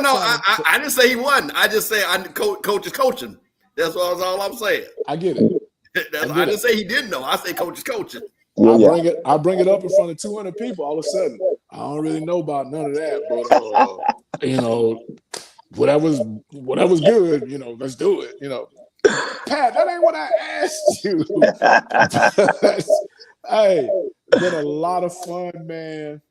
I didn't say he wasn't. I just say coach is coaching. That's all I'm saying. I get it. I didn't say he didn't know. I say coach is coaching. I bring it up in front of 200 people. All of a sudden, I don't really know about none of that, but whatever's good, let's do it. Pat, that ain't what I asked you. Hey, been a lot of fun, man.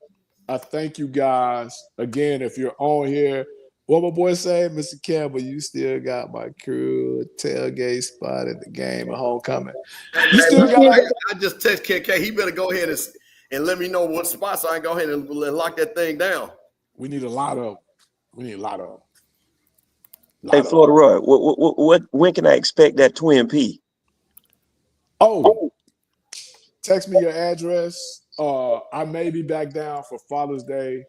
I thank you guys. Again, if you're on here, what my boy say, Mr. Campbell, you still got my crew tailgate spot at the game of homecoming. You still got I just text KK. He better go ahead and let me know what spot so I can go ahead and lock that thing down. We need a lot of them. Hey, Florida Roy, when can I expect that Twin P? Oh, text me your address. I may be back down for Father's Day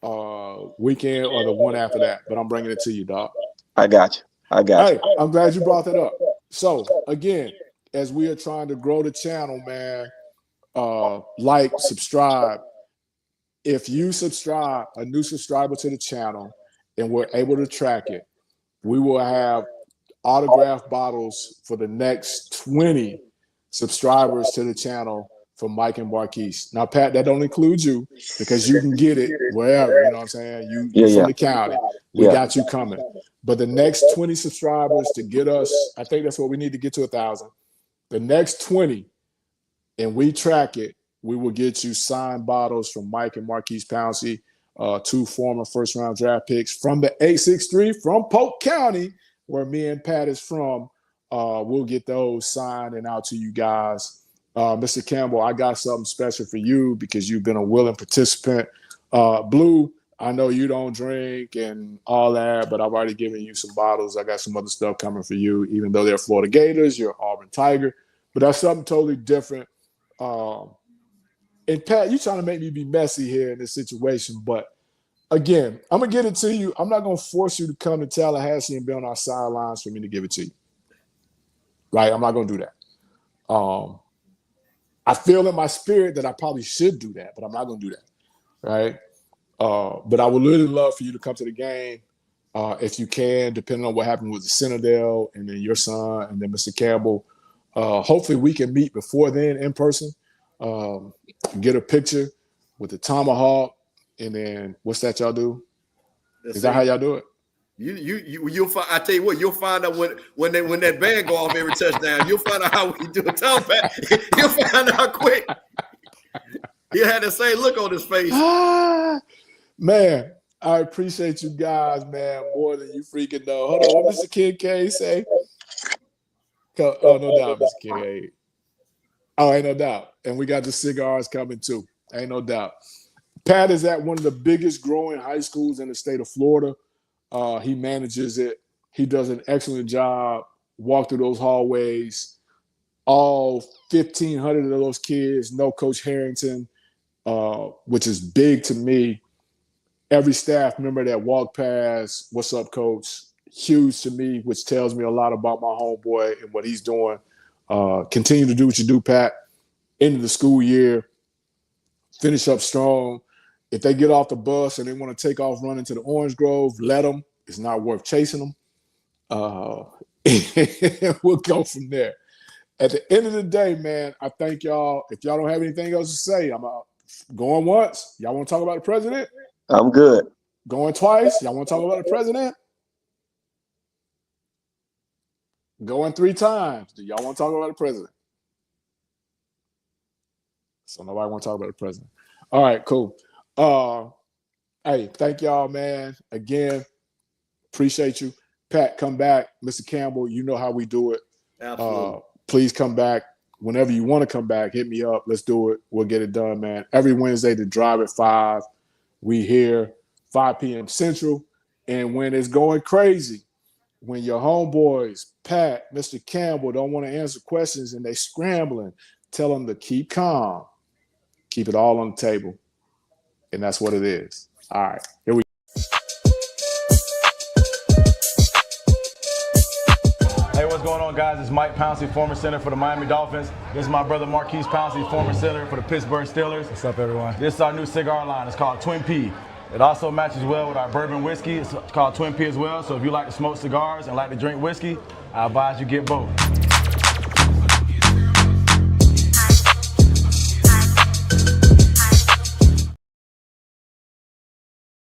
weekend or the one after that, but I'm bringing it to you, dog. I got you. Hey, I'm glad you brought that up. So, again, as we are trying to grow the channel, man, like, subscribe. If you subscribe, a new subscriber to the channel, and we're able to track it, we will have autograph bottles for the next 20 subscribers to the channel for Mike and Marquise. Now, Pat, that don't include you because you can get it wherever, you know what I'm saying? You're from the county. We got you coming. But the next 20 subscribers to get us, I think that's what we need to get to 1,000. The next 20, and we track it, we will get you signed bottles from Mike and Marquise Pouncey, 2 former first-round draft picks from the 863 from Polk County, where me and Pat is from. We'll get those signed and out to you guys. Mr. Campbell, I got something special for you because you've been a willing participant. Blue, I know you don't drink and all that, but I've already given you some bottles. I got some other stuff coming for you, even though they're Florida Gators, you're Auburn Tiger. But that's something totally different. And Pat, you're trying to make me be messy here in this situation, but again, I'm going to get it to you. I'm not going to force you to come to Tallahassee and be on our sidelines for me to give it to you. Right? I'm not going to do that. I feel in my spirit that I probably should do that, but I'm not going to do that. Right? But I would really love for you to come to the game if you can, depending on what happened with the Citadel and then your son and then Mr. Campbell. Hopefully we can meet before then in person, get a picture with the tomahawk, and then what's that y'all do? Is that how y'all do it? You'll find. I tell you what, you'll find out when that band go off every touchdown. You'll find out how we do it. Tell him, Pat. You'll find out quick. He'll have the same look on his face. Man, I appreciate you guys, man, more than you freaking know. Hold on, what Mr. Kincaid say? Oh, no doubt, Mr. Kincaid. Oh, ain't no doubt. And we got the cigars coming too. Ain't no doubt. Pat is at one of the biggest growing high schools in the state of Florida. He manages it. He does an excellent job. Walk through those hallways. All 1,500 of those kids know Coach Harrington, which is big to me. Every staff member that walked past, what's up, Coach? Huge to me, which tells me a lot about my homeboy and what he's doing. Continue to do what you do, Pat. End of the school year. Finish up strong. If they get off the bus and they want to take off running to the Orange Grove, let them. It's not worth chasing them. We'll go from there. At the end of the day, man, I thank y'all. If y'all don't have anything else to say, I'm going once. Y'all want to talk about the president? I'm good. Going twice? Y'all want to talk about the president? Going 3 times. Do y'all want to talk about the president? So nobody want to talk about the president. All right, cool. Hey, thank y'all, man. Again, appreciate you. Pat, come back. Mr. Campbell, you know how we do it. Absolutely. Please come back. Whenever you want to come back, hit me up. Let's do it. We'll get it done, man. Every Wednesday, the drive at 5. We here, 5 p.m. Central. And when it's going crazy, when your homeboys, Pat, Mr. Campbell, don't want to answer questions and they scrambling, tell them to keep calm. Keep it all on the table. And that's what it is. All right, here we go. Hey, what's going on, guys? It's Mike Pouncey, former center for the Miami Dolphins. This is my brother Marquise Pouncey, former center for the Pittsburgh Steelers. What's up, everyone? This is our new cigar line. It's called Twin P. It also matches well with our bourbon whiskey. It's called Twin P as well. So if you like to smoke cigars and like to drink whiskey, I advise you get both.